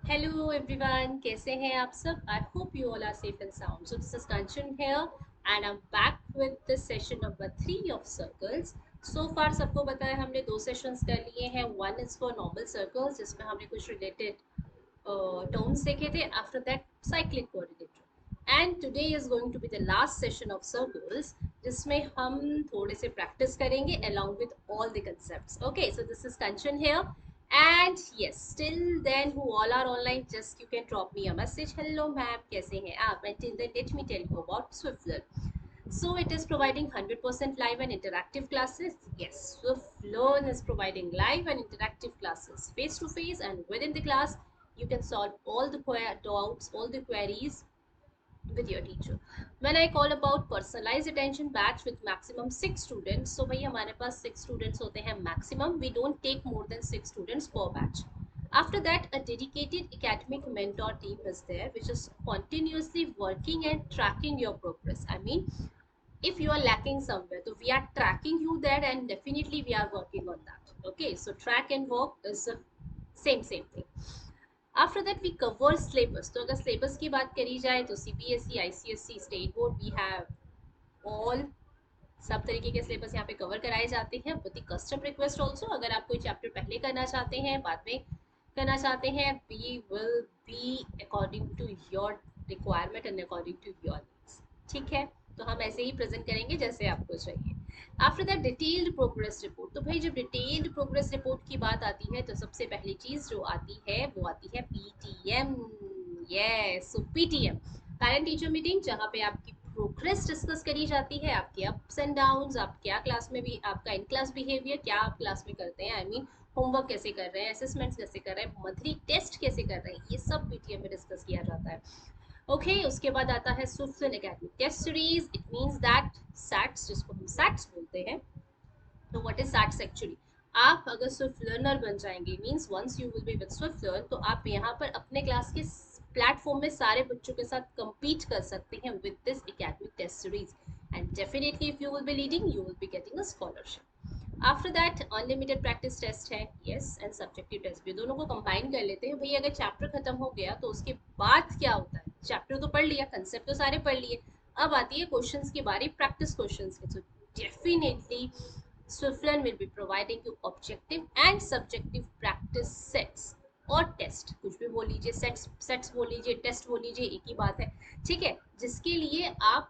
Hello everyone, कैसे हैं आप सब? I hope you all are safe and sound. So this is Kanchan here and I'm back with the session number 3 of circles. So far सबको पता है हमने दो सेशंस कर लिए हैं. One is for normal circles जिसमें हमने कुछ related terms देखे थे. After that cyclic coordinator. And today is going to be the last session of circles जिसमें हम थोड़े से practice करेंगे along with all the concepts. Okay, so this is Kanchan here. And yes, till then, who all are online, just you can drop me a message. Hello, ma'am, कैसे हैं आप? And till then, let me tell you about SwiftLearn. So it is providing 100% live and interactive classes. Yes, SwiftLearn is providing live and interactive classes face to face, and within the class, you can solve all the doubts, all the queries with your teacher. When I call about personalized attention batch with maximum 6 students, so भाई हमारे पास 6 students होते हैं maximum. We don't take more than 6 students per batch. After that, a dedicated academic mentor team is there, which is continuously working and tracking your progress. I mean, if you are lacking somewhere, so we are tracking you there, and definitely we are working on that. Okay, so track and work is the same thing. After that we cover syllabus. तो अगर syllabus की बात करी जाए तो CBSE, ICSE, state board, we have all सब तरीके के सिलेबस यहाँ पे कवर कराए जाते हैं with the custom request also. अगर आप कोई चैप्टर पहले करना चाहते हैं, बाद में करना चाहते हैं, we will be according to your requirement and according to your needs. ठीक है, तो हम ऐसे ही प्रेजेंट करेंगे जैसे आपको चाहिए. After that detailed progress report. तो भाई जब डिटेल्ड प्रोग्रेस रिपोर्ट की बात आती है तो सबसे पहली चीज जो आती है वो आती है पीटीएम. यस, सो पीटीएम, पेरेंट टीचर मीटिंग, जहाँ पे आपकी प्रोग्रेस डिस्कस करी जाती है, आपके अप्स एंड डाउन्स, आप क्या क्लास में भी, आपका इन क्लास बिहेवियर क्या आप क्लास में करते हैं, आई मीन होमवर्क कैसे कर रहे हैं, असेसमेंट्स कैसे कर रहे हैं, मंथली टेस्ट कैसे कर रहे हैं, ये सब पीटीएम में डिस्कस किया जाता है. ओके, उसके बाद आता है SwiftLearn academic test series. It means that SATs, जिसको हम सैट्स बोलते हैं. तो व्हाट इज सैट्स एक्चुअली? आप अगर स्विफ्ट लर्नर बन जाएंगे, means once you will be with SwiftLearn, तो आप यहाँ पर अपने क्लास के प्लेटफॉर्म में सारे बच्चों के साथ compete कर सकते हैं with this academic test series. And definitely if you will be leading, you will be getting a scholarship. After that unlimited practice test है. यस, एंड सब्जेक्टिव टेस्ट भी. दोनों को कंबाइन कर लेते हैं. भाई अगर चैप्टर खत्म हो गया तो उसके बाद क्या होता है? चैप्टर तो पढ़ लिया, कंसेप्ट तो सारे पढ़ लिए, अब आती है क्वेश्चंस की बारी, प्रैक्टिस क्वेश्चंस की. So definitely SwiftLearn will be providing you objective and subjective practice sets और टेस्ट, कुछ भी बोल लीजिए, सेट्स बोल लीजिए, टेस्ट बोल लीजिए, एक ही बात है. ठीक है, जिसके लिए आप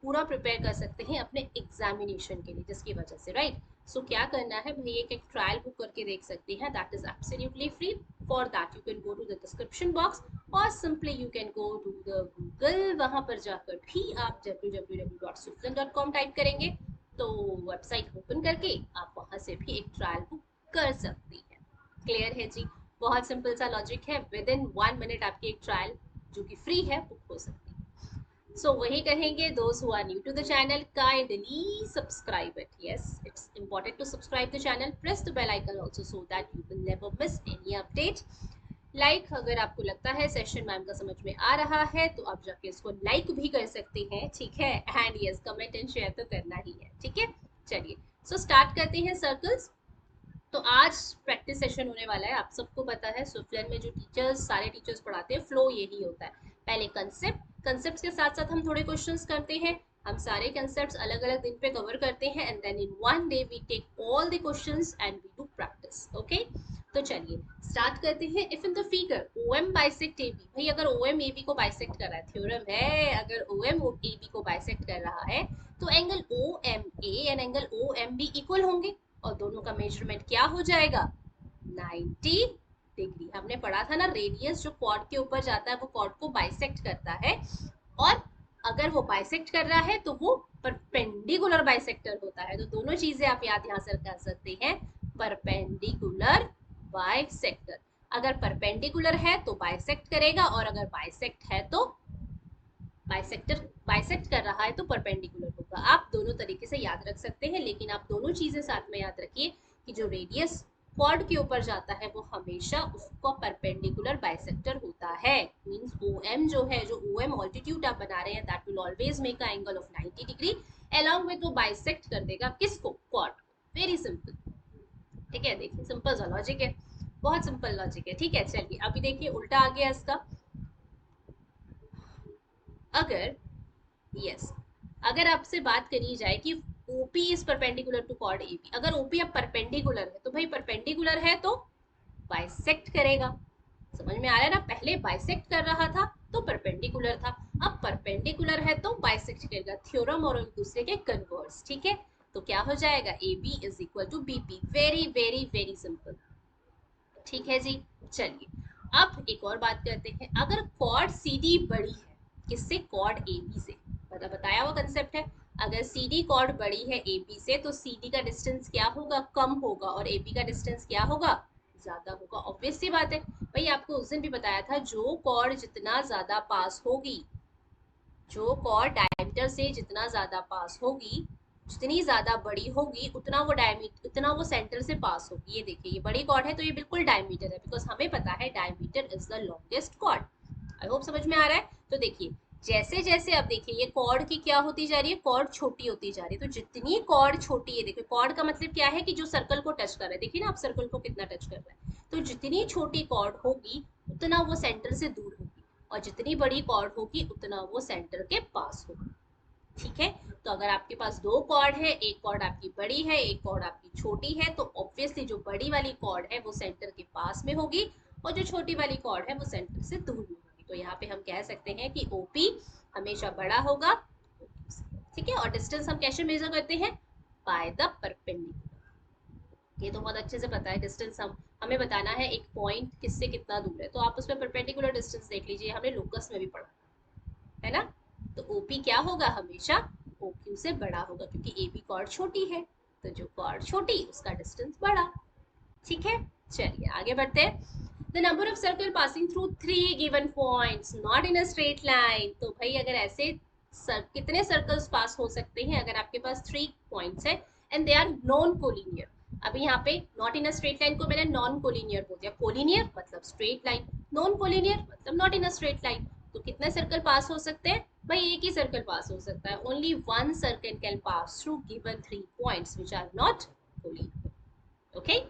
पूरा प्रिपेयर कर सकते हैं अपने एग्जामिनेशन के लिए, जिसकी वजह से राइट. सो क्या करना है भाई, एक ट्रायल बुक करके देख सकते हैं, that is absolutely free. For that you can go to the description box और simply you can go to the Google. वहां पर जाकर भी आप www.swiftlearn.com टाइप करेंगे तो वेबसाइट ओपन करके आप वहां से भी एक ट्रायल बुक कर सकती हैं. क्लियर है जी? बहुत सिंपल सा लॉजिक है. विद इन 1 मिनट आपकी एक ट्रायल जो कि फ्री है बुक हो सकती है. So वही कहेंगे, those who are new to the channel, kindly subscribe it. Yes, it's important to subscribe the channel. Press the bell icon also so that you will never miss any update. Like, अगर आपको लगता है session ma'am का समझ में आ रहा है तो आप जाके इसको लाइक भी कर सकते हैं. ठीक है, and yes, comment and share तो करना ही है. ठीक है, चलिए सो स्टार्ट करते हैं सर्कल्स. तो आज प्रैक्टिस सेशन होने वाला है. आप सबको पता है SwiftLearn में जो टीचर्स, सारे टीचर्स पढ़ाते हैं, फ्लो यही होता है. पहले कंसेप्ट के साथ साथ हम थोड़े क्वेश्चंस करते हैं. हम सारे कंसेप्ट्स अलग अलग दिन पे कवर करते हैं and then in one day we take all the questions and we do practice. Okay, तो चलिए स्टार्ट करते हैं. If in the figure OM bisect AB, भाई अगर OM AB को बाइसेक्ट कर रहा है, थ्योरम है, अगर OM AB को बाइसेक्ट कर रहा है तो angle OMA and angle OMB equal होंगे और दोनों का मेजरमेंट क्या हो जाएगा? 90 डिग्री. हमने पढ़ा था ना, रेडियस जो कॉर्ड के ऊपर जाता है वो कॉर्ड को बाइसेक्ट करता है, और अगर वो बाइसेक्ट कर रहा है तो वो परपेंडिकुलर बाइसेक्टर होता है. तो दोनों चीजें आप याद यहाँ से कर सकते हैं. परपेंडिकुलर बाइसेक्टर, अगर परपेंडिकुलर है तो बाइसेक्ट करेगा, और अगर बाइसेक्ट है तो बाइसेक्ट कर रहा है तो परपेंडिकुलर होगा. आप दोनों तरीके से याद रख सकते हैं, लेकिन आप दोनों चीजें साथ में याद रखिए कि जो रेडियस कॉर्ड के ऊपर जाता है वो हमेशा उसको परपेंडिकुलर बाइसेक्टर होता है. मींस OM जो है, जो OM ऑल्टीट्यूड आप बना रहे हैं, that will always make a angle of 90 degree along with वो बाइसेक्ट कर देगा किसको? कॉर्ड. Very simple. ठीक है, देखिए सिंपल सा लॉजिक है. बहुत सिंपल लॉजिक है, ठीक है। चलिए अभी देखिए उल्टा आ गया इसका। अगर यस, अगर आपसे बात करी जाए कि OP is perpendicular to chord AB, अगर OP अब परपेंडिकुलर है तो भाई परपेंडिकुलर है तो बाइसेक्ट करेगा। समझ में आ रहा है ना, पहले बाइसेक्ट कर रहा था तो परपेंडिकुलर था, अब परपेंडिकुलर है तो बाइसेक्ट करेगा। थ्योरम और एक दूसरे के कन्वर्स, ठीक है। तो क्या हो जाएगा, AB is equal to BP। Very very very simple, ठीक है जी। चलिए अब एक और बात करते हैं, अगर कॉर्ड CD बड़ी है किससे, कॉर्ड AB से, बताया हुआ कंसेप्ट है। अगर CD कॉर्ड बड़ी है AB से तो CD का डिस्टेंस क्या होगा, कम होगा, और AB का डिस्टेंस क्या होगा, ज्यादा होगा। ऑब्वियस सी बात है भाई, आपको उस दिन भी बताया था, जो कॉर्ड जितना ज्यादा पास होगी, जो कॉर्ड डायमीटर से जितना ज्यादा पास होगी, जितनी ज्यादा बड़ी होगी, उतना वो डायमीटर, उतना वो सेंटर से पास होगी। ये देखिए ये बड़ी कॉर्ड है तो ये बिल्कुल डायमीटर है, बिकॉज हमें पता है diameter is the longest chord. I hope समझ में आ रहा है। तो देखिए जैसे जैसे अब देखिए ये कॉर्ड की क्या होती जा रही है, कॉर्ड छोटी होती जा रही है। तो जितनी कॉर्ड छोटी है, देखिए कॉर्ड का मतलब क्या है कि जो सर्कल को टच कर रहा है, देखिए ना आप सर्कल को कितना टच कर रहा है। तो जितनी छोटी कॉर्ड होगी उतना वो सेंटर से दूर होगी, और जितनी बड़ी कॉर्ड होगी उतना वो सेंटर के पास होगा, ठीक है। तो अगर आपके पास दो कॉर्ड है, एक कॉर्ड आपकी बड़ी है, एक कॉर्ड आपकी छोटी है, तो ऑब्वियसली जो बड़ी वाली कॉर्ड है वो सेंटर के पास में होगी, और जो छोटी वाली कॉर्ड है वो सेंटर से दूर में होगी। तो यहाँ पे हम कह सकते हैं कि OP हमेशा बड़ा होगा, ठीक है। और डिस्टेंस हम कैसे मेजर करते हैं, बाय द परपेंडिकुलर। ये तो बहुत अच्छे से पता है, डिस्टेंस हमें बताना है एक पॉइंट किससे कितना दूर है, तो आप उसमें परपेंडिकुलर डिस्टेंस देख लीजिए, हमने लोकस में भी पढ़ा है ना। तो OP क्या होगा, हमेशा OQ से बड़ा होगा, क्योंकि AB कॉर्ड छोटी है, तो जो कॉर्ड छोटी उसका डिस्टेंस बड़ा, ठीक है। चलिए आगे बढ़ते हैं। The number of circle passing through 3 given points not in a straight line. तो भाई अगर ऐसे कितने सर्कल्स पास हो सकते हैं, अगर आपके पास 3 पॉइंट्स है and they are non collinear. अभी यहाँ पे not in a straight line को मैंने नॉन कोलिनियर बोल दिया, कोलिनियर मतलब स्ट्रेट लाइन, नॉन कोलिनियर मतलब not in a straight line. तो कितने सर्कल पास हो सकते हैं, भाई एक ही सर्कल पास हो सकता है, only one circle can pass through given 3 points which are not collinear, okay.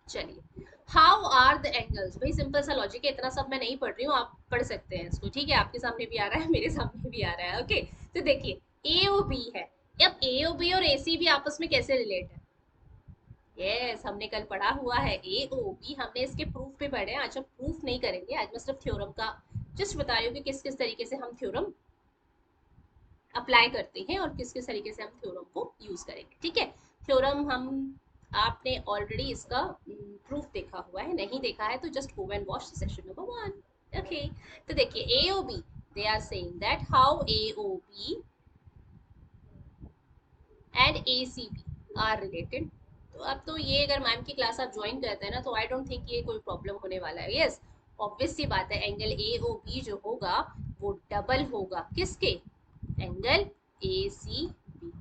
चलिए हाउ आर द एंगल्स, भाई सिंपल सा लॉजिक है, इतना सब मैं नहीं पढ़ रही हूँ, आप पढ़ सकते हैं इसको, ठीक है। आपके सामने भी आ रहा है, मेरे सामने भी आ रहा है, ओके। तो देखिए AOB है, अब AOB और ACB आपस में कैसे रिलेट है, यस हमने कल पढ़ा हुआ है AOB, हमने इसके प्रूफ भी पढ़े हैं। आज हम प्रूफ नहीं करेंगे, आज मैं सिर्फ थ्योरम का जस्ट बता रही हूँ कि किस किस तरीके से हम थ्योरम अप्लाई करते हैं और किस किस तरीके से हम थ्योरम को यूज करेंगे, ठीक है। थ्योरम हम, आपने ऑलरेडी इसका प्रूफ देखा हुआ है, नहीं देखा है तो just go and watch session number 1, okay. तो देखिए AOB, they are saying that how AOB and ACB are related. तो अब तो ये अगर मैम की क्लास आप ज्वाइन करते हैं ना, तो आई डोंट थिंक ये कोई प्रॉब्लम होने वाला है। यस ऑब्वियस सी बात है, एंगल AOB जो होगा वो डबल होगा किसके, एंगल ACB के।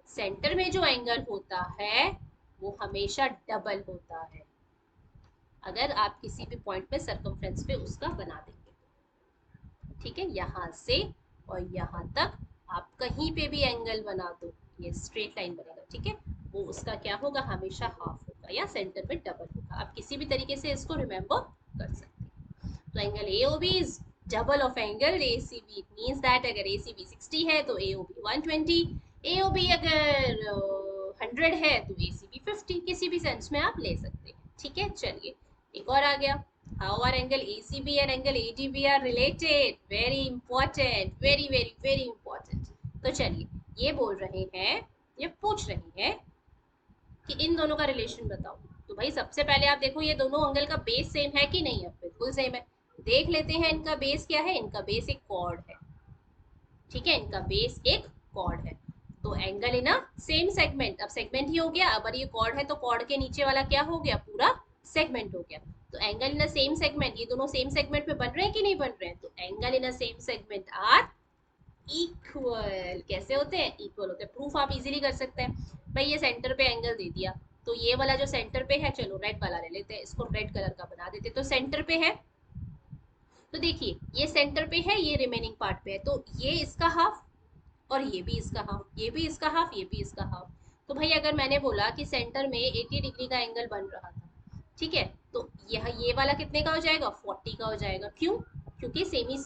सेंटर में जो एंगल होता है वो हमेशा डबल होता है, अगर आप किसी भी पॉइंट पे सर्कमफ्रेंस पे उसका बना देंगे, ठीक है। यहाँ से और यहाँ तक आप कहीं पे भी एंगल बना दो, ये स्ट्रेट लाइन बनेगा, ठीक है। वो उसका क्या होगा, हमेशा हाफ होगा या सेंटर में डबल होगा। आप किसी भी तरीके से इसको रिमेम्बर कर सकते हैं। तो angle AOB is double of angle ACB। It means that अगर ACB 60 है तो AOB 120, AOB अगर 100 है तो ACB 50, किसी भी सेंस में आप ले सकते हैं, ठीक है। चलिए एक और आ गया, how are angle ACB and angle ADB are related, very important, very very very important। तो चलिए ये बोल रहे हैं, ये पूछ रही हैं कि इन दोनों का रिलेशन बताओ। तो भाई सबसे पहले आप देखो ये दोनों एंगल का बेस सेम है कि नहीं है, बिल्कुल सेम है। देख लेते हैं इनका बेस क्या है, इनका बेस एक कॉर्ड है, ठीक है। इनका बेस एक कॉर्ड है, तो angle in a same segment, अब सेगमेंट ही हो गया। अब ये कॉर्ड है तो कॉर्ड के नीचे वाला क्या हो गया, पूरा सेगमेंट हो गया। तो angle in a same segment, ये दोनों सेम सेगमेंट में बन रहे हैं कि नहीं बन रहे हैं, तो angle in a same segment are equal. कैसे होते हैं, इक्वल होते हैं। प्रूफ आप इजीली कर सकते हैं, भाई ये सेंटर पे एंगल दे दिया, तो ये वाला जो सेंटर पे है, चलो रेड वाला ले लेते हैं, इसको रेड कलर का बना देते, तो सेंटर पे है, तो देखिए ये सेंटर पे है, ये रिमेनिंग पार्ट पे है, तो ये इसका हाफ और ये भी इसका हाफ, ये भी इसका हाफ, ये भी इसका हाफ। तो भाई अगर मैंने बोला कि सेंटर में 80 डिग्री का एंगल बन रहा था, ठीक है, ये वाला कितने का हो जाएगा, 40 का हो जाएगा। क्यों? क्योंकि सेमी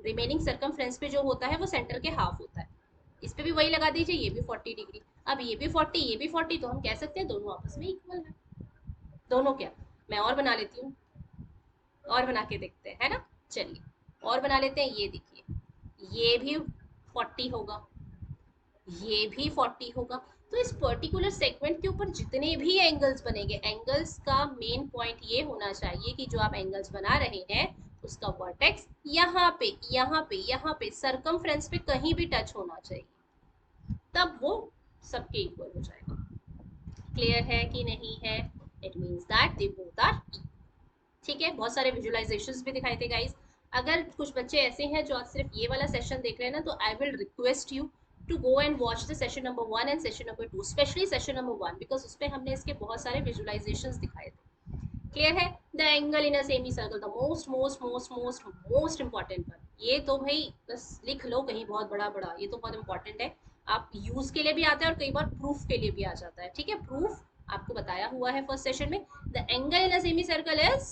रिमेनिंग सर्कमफ्रेंस पे जो होता है वो सेंटर के हाफ होता है। इस पे भी वही लगा दीजिए, ये भी 40 डिग्री। अब ये भी 40, ये भी 40, तो हम कह सकते हैं दोनों आपस में इक्वल है। दोनों क्या, मैं और बना लेती हूँ, और बना के देखते हैं, है ना। चलिए और बना लेते हैं। ये देखिए, ये भी 40 होगा, ये भी 40 होगा। तो इस पर्टिकुलर सेगमेंट के ऊपर जितने भी एंगल्स बनेंगे, एंगल्स का मेन पॉइंट ये होना चाहिए कि जो आप एंगल्स बना रहे हैं उसका वर्टेक्स यहाँ पे, यहाँ पे, यहाँ पे सर्कमफ्रेंस पे कहीं भी टच होना चाहिए, तब वो सबके इक्वल हो जाएगा। क्लियर है कि नहीं है? It means that they both are equal. ठीक है, बहुत सारे विजुअलाइजेशंस भी दिखाए थे गाइस। अगर कुछ बच्चे ऐसे हैं जो आज सिर्फ ये वाला सेशन देख रहे हैं ना, तो I will request you to go and watch the session number 1 and session number 2, specially session number 1, because उसमें हमने इसके बहुत सारे विजुअलाइजेशंस दिखाए थे। क्लियर है? The angle in a semi circle, the most most most most most important one. ये तो भाई बस लिख लो कहीं बहुत बड़ा बड़ा, ये तो बहुत इंपॉर्टेंट है। आप यूज के लिए भी आता है और कई बार प्रूफ के लिए भी आ जाता है। ठीक है, प्रूफ आपको बताया हुआ है फर्स्ट सेशन में। The angle in a semi circle is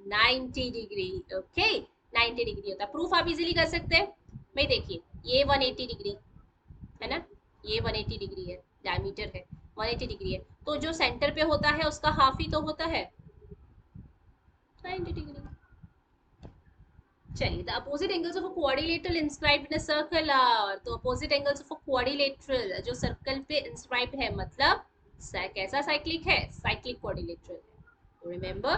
90 degree. Okay, 90 degree होता है। प्रूफ आप इजीली कर सकते हैं भाई। देखिए ये 180 डिग्री है ना, ये 180 डिग्री है, डायमीटर है 180 डिग्री है, तो जो सेंटर पे होता है उसका हाफ ही तो होता है 90 डिग्री। चलिए, the opposite angles of a quadrilateral inscribed in a circle are, तो opposite angles of a quadrilateral जो सर्कल पे इंस्क्राइब्ड है, मतलब कैसा साइक्लिक है, साइक्लिक क्वाड्रिलेटरल है। रिमेंबर,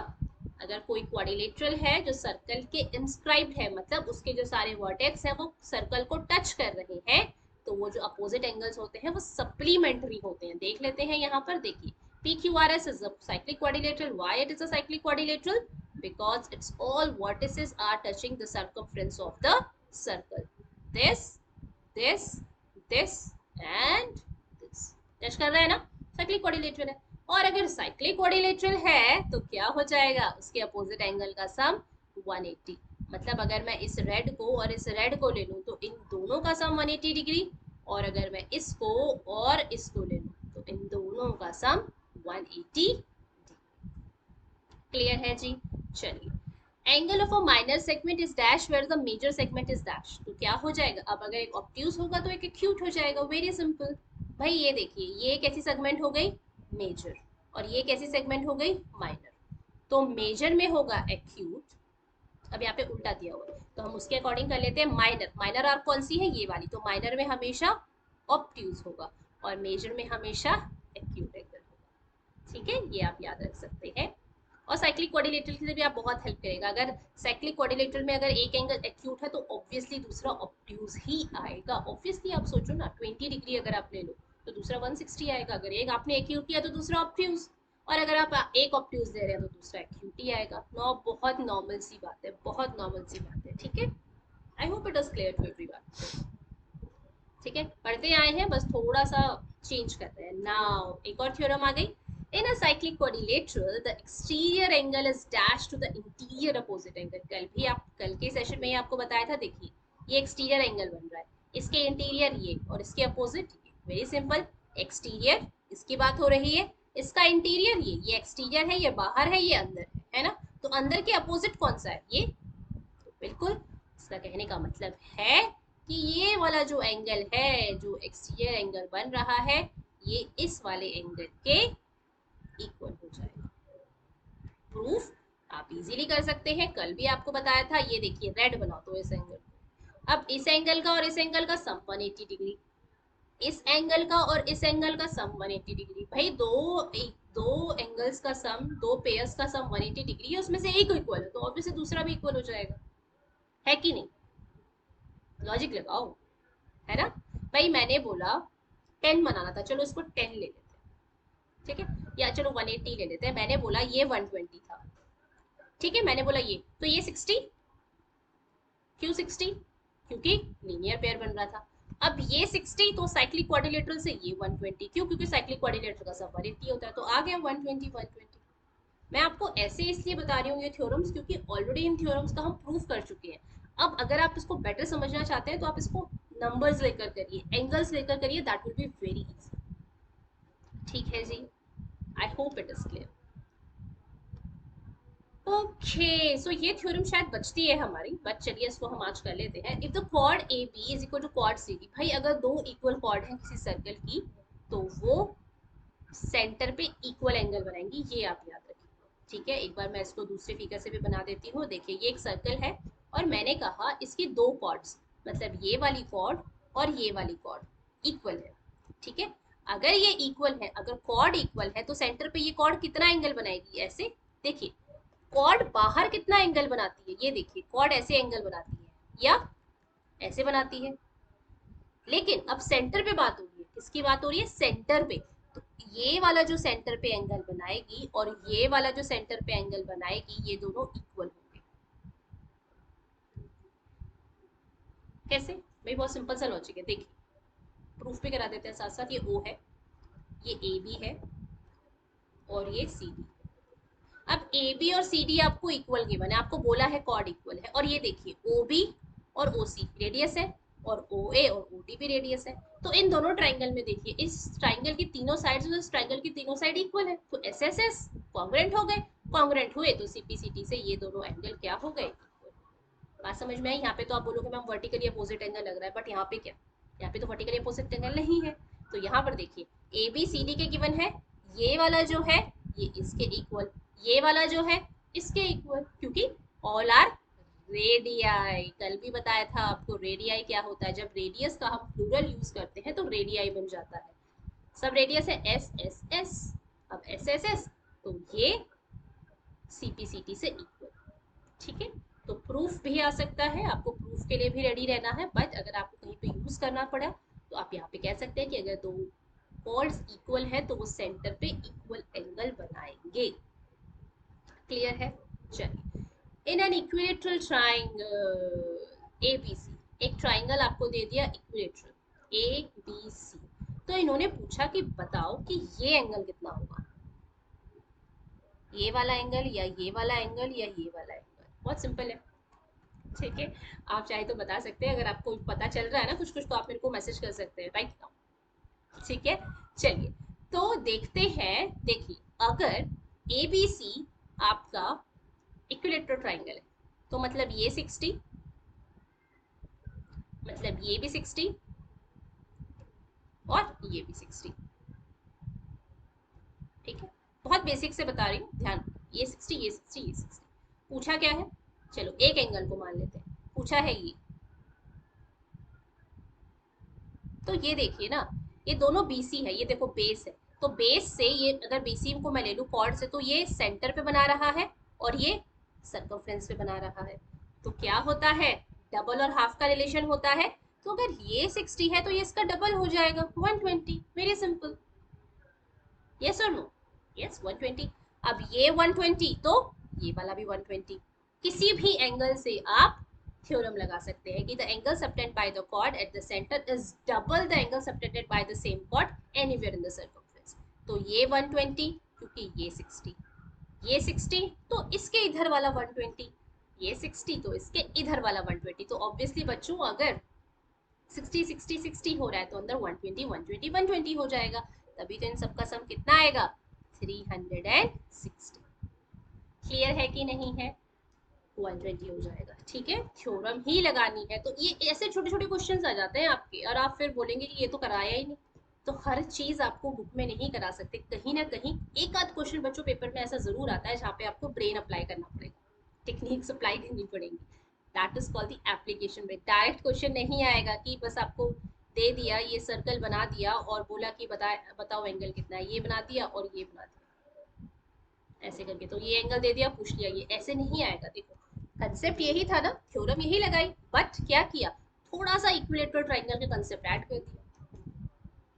अगर कोई क्वाड्रिलेटरल है जो सर्कल के इंस्क्राइब्ड है, मतलब उसके जो सारे वर्टेक्स हैं वो सर्कल को टच कर रहे हैं, तो वो जो अपोजिट एंगल्स होते हैं वो सप्लीमेंट्री होते हैं। देख लेते हैं यहाँ पर, देखिए PQRS is a cyclic quadrilateral. Why it is a cyclic quadrilateral? Because its all vertices are touching the circumference of the circle. This, this, this and this. Touch कर रहा है ना, साइक्लिक क्वाड्रिलेटरल है। और अगर साइक्लिक क्वाड्रिलेटरल है तो क्या हो जाएगा, उसके अपोजिट एंगल का सम 180। मतलब अगर मैं इस रेड को और इस रेड को ले लूं तो इन दोनों का सम 180 डिग्री, और अगर मैं इसको और इसको ले लूं तो इन दोनों का सम 180। क्लियर है जी? चलिए, angle of a minor segment is dash where the major segment is dash, तो क्या हो जाएगा, अब अगर एक ऑब्ट्यूज होगा तो एक एक्यूट हो जाएगा। वेरी सिंपल भाई, ये देखिए ये कैसी सेगमेंट हो गई, मेजर, और ये कैसी सेगमेंट हो गई, माइनर। तो मेजर में होगा एक्यूट, अब यहाँ पे उल्टा दिया हुआ है तो हम उसके अकॉर्डिंग कर लेते हैं। माइनर, माइनर आर्क कौन सी है, ये वाली, तो माइनर में हमेशा ऑब्ट्यूज होगा और मेजर में हमेशा एक्यूट एंगल होगा। ठीक है, ये आप याद रख सकते हैं। और साइक्लिक क्वाड्रिलेटरल से भी आप बहुत हेल्प करेगा। अगर साइक्लिक क्वाड्रिलेटरल में अगर एक एंगल एक्यूट है तो ऑब्वियसली दूसरा ऑब्ट्यूज ही आएगा। ऑब्वियसली आप सोचो ना, 20 डिग्री अगर आप ले लो तो दूसरा 160 आएगा। अगर एक आपने एक्यूट किया तो दूसरा ऑब्ट्यूज, और अगर आप एक ऑब्ट्यूज दे रहे हैं तो दूसरा एक्यूट ही आएगा। बहुत नॉर्मल सी बात है, बहुत नॉर्मल सी बात है। ठीक है, I hope it is clear to everyone. ठीक है, पढ़ते आए हैं, बस थोड़ा सा चेंज कर रहे हैं। नाउ एक और थ्योरम आ गई। In a cyclic quadrilateral the exterior angle is dash to the interior opposite angle. कल के सेशन में ही आपको बताया था। देखिए ये एक्सटीरियर एंगल बन रहा है, इसके इंटीरियर ये और इसके अपोजिट ये। वेरी सिंपल, एक्सटीरियर इसकी बात हो रही है, इसका इंटीरियर ये एक्सटीरियर है, ये बाहर है, ये अंदर है ना। तो अंदर के अपोजिट कौन सा है, ये। तो बिल्कुल इसका कहने का मतलब है कि ये वाला जो एंगल है, जो एक्सटीरियर एंगल बन रहा है, ये इस वाले एंगल के इक्वल हो जाएगा। प्रूफ आप इजीली कर सकते हैं, कल भी आपको बताया था। ये देखिए रेड बना दो इस एंगल, अब इस एंगल का और इस एंगल का सम 180 डिग्री, इस एंगल का और इस एंगल का सम 180 डिग्री। भाई दो एंगल्स का सम, दो पेयर्स का सम 180 डिग्री है, उसमें से एक इक्वल है तो ऑब्वियसली दूसरा भी इक्वल हो जाएगा, है कि नहीं। लॉजिक लगाओ, है ना। भाई मैंने बोला 10 बनाना था, चलो इसको 10 ले लेते हैं। ठीक है, या चलो 180 ले लेते हैं। मैंने बोला ये 120 था, ठीक है, मैंने बोला ये, तो ये 60। क्यों 60? क्योंकि लीनियर पेयर बन रहा था। अब ये 60 तो साइक्लिक क्वाड्रिलेटरल से ये 120, क्यों? क्योंकि साइक्लिक क्वाड्रिलेटरल का सब 180 होता है, तो आ गया 120 120। मैं आपको ऐसे इसलिए बता रही हूँ ये थ्योरम्स, क्योंकि ऑलरेडी इन थ्योरम्स का हम प्रूफ कर चुके हैं। अब अगर आप इसको बेटर समझना चाहते हैं तो आप इसको नंबर्स लेकर करिए, एंगल्स लेकर करिए, that will be very easy. ठीक है जी, I hope it is clear. Okay, so ये थ्योरम शायद बचती है हमारी, बट चलिए इसको हम आज कर लेते हैं। If the chord A B is equal to chord C D, भाई अगर दो इक्वल कॉर्ड हैं किसी सर्कल की तो वो सेंटर पे इक्वल एंगल बनाएंगी, ये आप याद रखिए। ठीक है, एक बार मैं इसको दूसरे फिगर से भी बना देती हूँ। देखिए ये एक सर्कल है और मैंने कहा इसकी दो कॉर्ड्स, मतलब ये वाली कॉर्ड और ये वाली कॉर्ड इक्वल है। ठीक है, अगर ये इक्वल है, अगर कॉर्ड इक्वल है तो सेंटर पे ये कॉर्ड कितना एंगल बनाएगी, ऐसे। देखिए कॉर्ड बाहर कितना एंगल बनाती है, ये देखिए कॉर्ड ऐसे एंगल बनाती है या ऐसे बनाती है। लेकिन अब सेंटर पे बात हो रही है, किसकी बात हो रही है, सेंटर पे। तो ये वाला जो सेंटर पे एंगल बनाएगी और ये वाला जो सेंटर पे एंगल बनाएगी, ये दोनों इक्वल होंगे। कैसे भाई, बहुत सिंपल सा लॉजिक है। देखिए प्रूफ भी करा देते हैं साथ साथ। ये ओ है, ये ए बी है और ये सी डी। अब ए बी और सी डी आपको इक्वल गिवन है, आपको बोला है कॉर्ड इक्वल है। और ये देखिए ओ बी और ओ सी रेडियस है और ओ ए और ओ डी भी रेडियस है। तो इन दोनों ट्राइंगल में देखिए, इस ट्राइंगल की तीनों साइड्स में इस ट्राइंगल की तीनों साइड इक्वल है, तो एस एस एस कॉन्ग्रेंट हो गए। कॉन्ग्रेंट हुए तो सी पी सी टी से ये दोनों एंगल क्या हो गए। बात समझ में आई। यहाँ पे तो आप बोलोगे मैम वर्टिकली अपोजिट एंगल लग रहा है, बट यहाँ पे क्या, यहाँ पे तो वर्टिकली अपोजिट एंगल नहीं है। तो यहाँ पर देखिए ए बी सी डी के गिवन है, ये वाला जो है ये इसके इक्वल, ये वाला जो है इसके इक्वल, क्योंकि ऑल आर रेडियाई। कल भी बताया था आपको रेडियाई क्या होता है, जब रेडियस का हम प्लूरल यूज करते हैं तो रेडियाई बन जाता है। सब रेडियस है एस एस एस। अब एस एस एस तो ये सीपीसीटी से इक्वल। ठीक है, तो प्रूफ भी आ सकता है, आपको प्रूफ के लिए भी रेडी रहना है। बट अगर आपको कहीं पे यूज करना पड़ा तो आप यहाँ पे कह सकते हैं कि अगर दो कॉर्ड्स इक्वल है तो वो सेंटर पे इक्वल एंगल बनाएंगे। क्लियर है। चलिए, in an equilateral triangle A B C, एक ट्राइंगल आपको दे दिया इक्विलेटरल ए बी सी, तो इन्होंने पूछा कि बताओ कि ये एंगल कितना होगा, ये वाला एंगल या ये वाला एंगल या ये वाला एंगल। बहुत सिंपल है। ठीक है, आप चाहे तो बता सकते हैं, अगर आपको पता चल रहा है ना कुछ कुछ तो आप मेरे को मैसेज कर सकते हैं राइट नाउ। ठीक है, चलिए तो देखते हैं। देखिए अगर ए बी सी आपका इक्विलेटरल ट्राइंगल है तो मतलब ये 60, मतलब ये भी 60 और ये भी 60। ठीक है, बहुत बेसिक से बता रही हूँ, ध्यान। ये 60 ये 60 ये 60। पूछा क्या है, चलो एक एंगल को मान लेते हैं, पूछा है ये। तो ये देखिए ना, ये दोनों बीसी है, ये देखो बेस है, तो बेस से ये अगर बीसी को मैं ले लूँ कॉर्ड से तो ये सेंटर पे बना रहा है और ये सर्कमफ्रेंस पे बना रहा है। तो क्या होता है, डबल और हाफ का रिलेशन होता है। तो अगर ये 60 है तो ये इसका डबल हो जाएगा 120। Very simple. यस और नो, यस 120। अब ये 120 तो ये वाला भी 120। किसी भी एंगल से आप थ्योरम लगा सकते हैं कि the angle subtended by the chord at the centre is double the angle subtended by the same chord anywhere in the circumference. तो ये 120 क्योंकि ये 60, ये 60 तो इसके इधर वाला 120, ये 60 तो इसके इधर वाला 120। तो ऑब्वियसली बच्चों अगर 60 60 60 हो रहा है तो अंदर 120 120 120 हो जाएगा। तभी तो इन सबका सम कितना आएगा, 360। क्लियर है कि नहीं है, 120 हो जाएगा। ठीक है, थ्योरम ही लगानी है। तो ये ऐसे छोटे छोटे क्वेश्चंस आ जाते हैं आपके और आप फिर बोलेंगे कि ये तो कराया ही नहीं। तो हर चीज आपको बुक में नहीं करा सकते, कहीं ना कहीं एक आध क्वेश्चन बच्चों पेपर में ऐसा जरूर आता है जहाँ पे आपको ब्रेन अप्लाई करना पड़ेगा, टेक्निक्स अप्लाई करनी पड़ेंगी। That is called the application में। डायरेक्ट क्वेश्चन नहीं आएगा कि बस आपको दे दिया ये सर्कल बना दिया और बोला कि बताओ एंगल कितना है, ये बना दिया और ये बना दिया ऐसे करके, तो ये एंगल दे दिया पूछ लिया, ये ऐसे नहीं आएगा। देखो कंसेप्ट यही था ना, थ्योरम यही लगाई, बट क्या किया, थोड़ा सा इक्विलेटरल ट्राइंगल का कंसेप्ट ऐड कर दिया।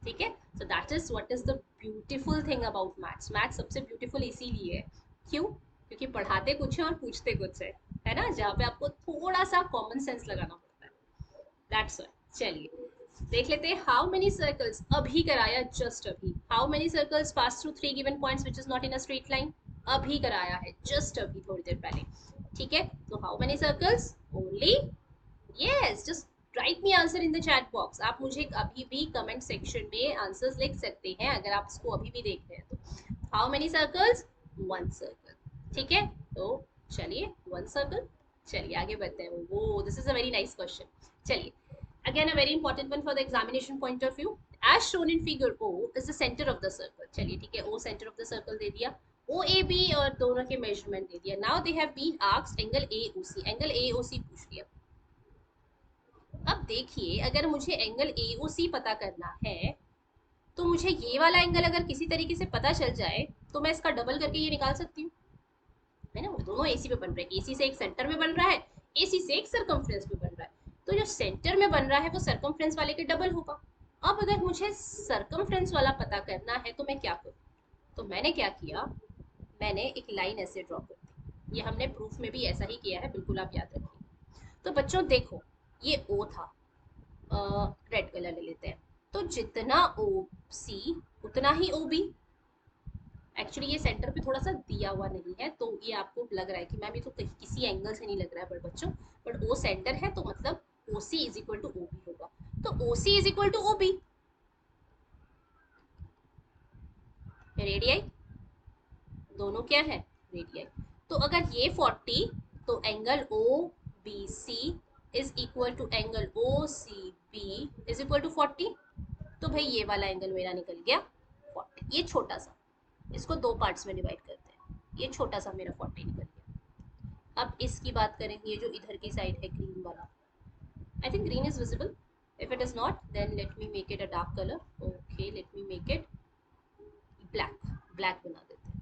ठीक है, so that is what is the beautiful thing about maths. Maths सबसे ब्यूटीफुल इसीलिए है, क्यों, क्योंकि पढ़ाते कुछ है और पूछते कुछ है ना, जहाँ पे आपको थोड़ा सा कॉमन सेंस लगाना पड़ता है। That's why. चलिए देख लेते हैं हाउ मेनी सर्कल्स, अभी कराया जस्ट अभी, how many circles pass through three given points which is not in a straight line. अभी कराया है जस्ट अभी थोड़ी देर पहले। ठीक है, तो how many circles only, yes just right me answer in the chat box. आप मुझे अभी भी कमेंट सेक्शन में आंसर्स लिख सकते हैं अगर आप इसको अभी भी देख रहे हैं तो। How many circles, one circle. ठीक है, तो चलिए 1 सर्कल। चलिए आगे बढ़ते हैं। वो this is a very nice question. चलिए again a very important one for the examination point of view. As shown in figure O is the center of the circle. चलिए ठीक है, O center of the circle दे दिया, OAB और दोनों के measurement दे दिया. Now they have been asked angle AOC. Angle AOC पूछ लिया. अब देखिए, अगर मुझे एंगल AOC पता करना है तो मुझे ये वाला एंगल अगर किसी तरीके से पता चल जाए तो मैं इसका डबल करके ये निकाल सकती हूँ, है ना. दोनों एसी पे बन रहे हैं, एसी से एक सेंटर में बन रहा है, एसी से एक सरकमफ्रेंस में बन रहा है, तो जो सेंटर में बन रहा है वो सरकमफ्रेंस वाले के डबल होगा. अब अगर मुझे सरकमफ्रेंस वाला पता करना है तो मैं क्या करूँ. तो मैंने क्या किया, मैंने एक लाइन ऐसे ड्रॉ कर दी. ये हमने प्रूफ में भी ऐसा ही किया है, बिल्कुल आप याद रखिए. तो बच्चों देखो, ये ओ था, रेड कलर ले लेते हैं. तो जितना ओ सी उतना ही ओ बी. एक्चुअली ये सेंटर पे थोड़ा सा दिया हुआ नहीं है, तो ये आपको लग रहा है कि मैम ये तो कहीं किसी एंगल से नहीं लग रहा है, बट बच्चों बट ओ सेंटर है तो मतलब O C is equal to O B होगा. तो O C is equal to O B. Radii दोनों क्या है, रेडियाई. तो अगर ये 40, तो angle O B C is equal to angle O C B is equal to 40. तो भाई ये वाला एंगल मेरा निकल गया 40. ये छोटा सा, इसको दो पार्ट्स में डिवाइड करते हैं, ये छोटा सा मेरा 40 निकल गया. अब इसकी बात करेंगे, ये जो इधर की साइड है ग्रीन वाला, I think green is visible. If it is not then let me make it a dark colour. Okay, let me make it black. Black बना देते हैं.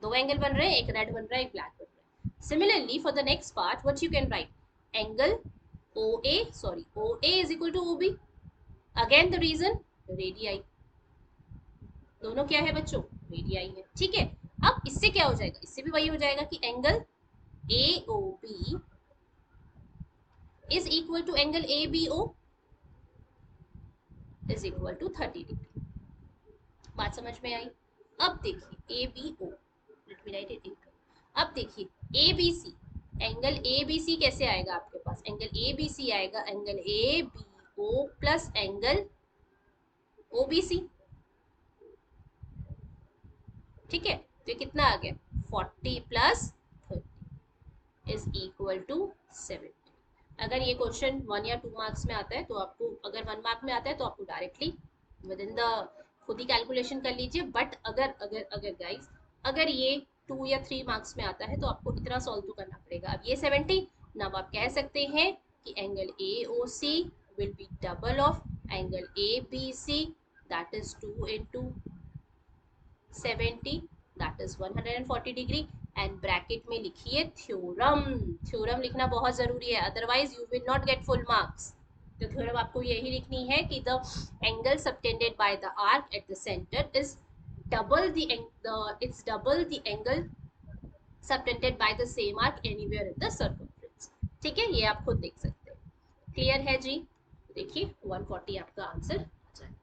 दो एंगल बन रहे हैं, एक रेड बन रहा है, एक ब्लैक बन रहा है. Similarly for the next part what you can write, angle OA is equal to OB. Again the reason, radii. दोनों क्या है बच्चों, रेडियाई है. ठीक है. अब इससे क्या हो जाएगा, इससे भी वही हो जाएगा कि angle AOB is equal to angle ABO is equal to 30 degree. बात समझ में आई. अब देखिए ABO, let me right it. अब देखिए ABC, एंगल ABC कैसे आएगा आपके पास, एंगल ABC आएगा angle ABO plus angle OBC. ठीक है. तो ये कितना आ गया, 40 प्लस 30 इज इक्वल टू 70. अगर ये क्वेश्चन 1 या 2 मार्क्स में आता है तो आपको, अगर 1 मार्क में आता है तो आपको डायरेक्टली विद इन द खुद ही कैलकुलेशन कर लीजिए. बट अगर अगर अगर गाइस, अगर ये 2 या 3 मार्क्स में आता है तो आपको इतना सॉल्व तो करना पड़ेगा. अब ये 70, अब आप कह सकते हैं कि angle AOC will be double of angle ABC, that is 2 into 70, that is 140 degree. And bracket में लिखिए थ्योरम. थ्योरम लिखना बहुत जरूरी है, otherwise you will not get full marks. तो थ्योरम आपको यही लिखनी है कि the angle subtended by the arc eight the centre is double the it's double the angle subtended by the same arc anywhere in the circumference. ठीक है, ये आप खुद देख सकते हैं. क्लियर है जी. देखिए 140 आपका आंसर आ जाए.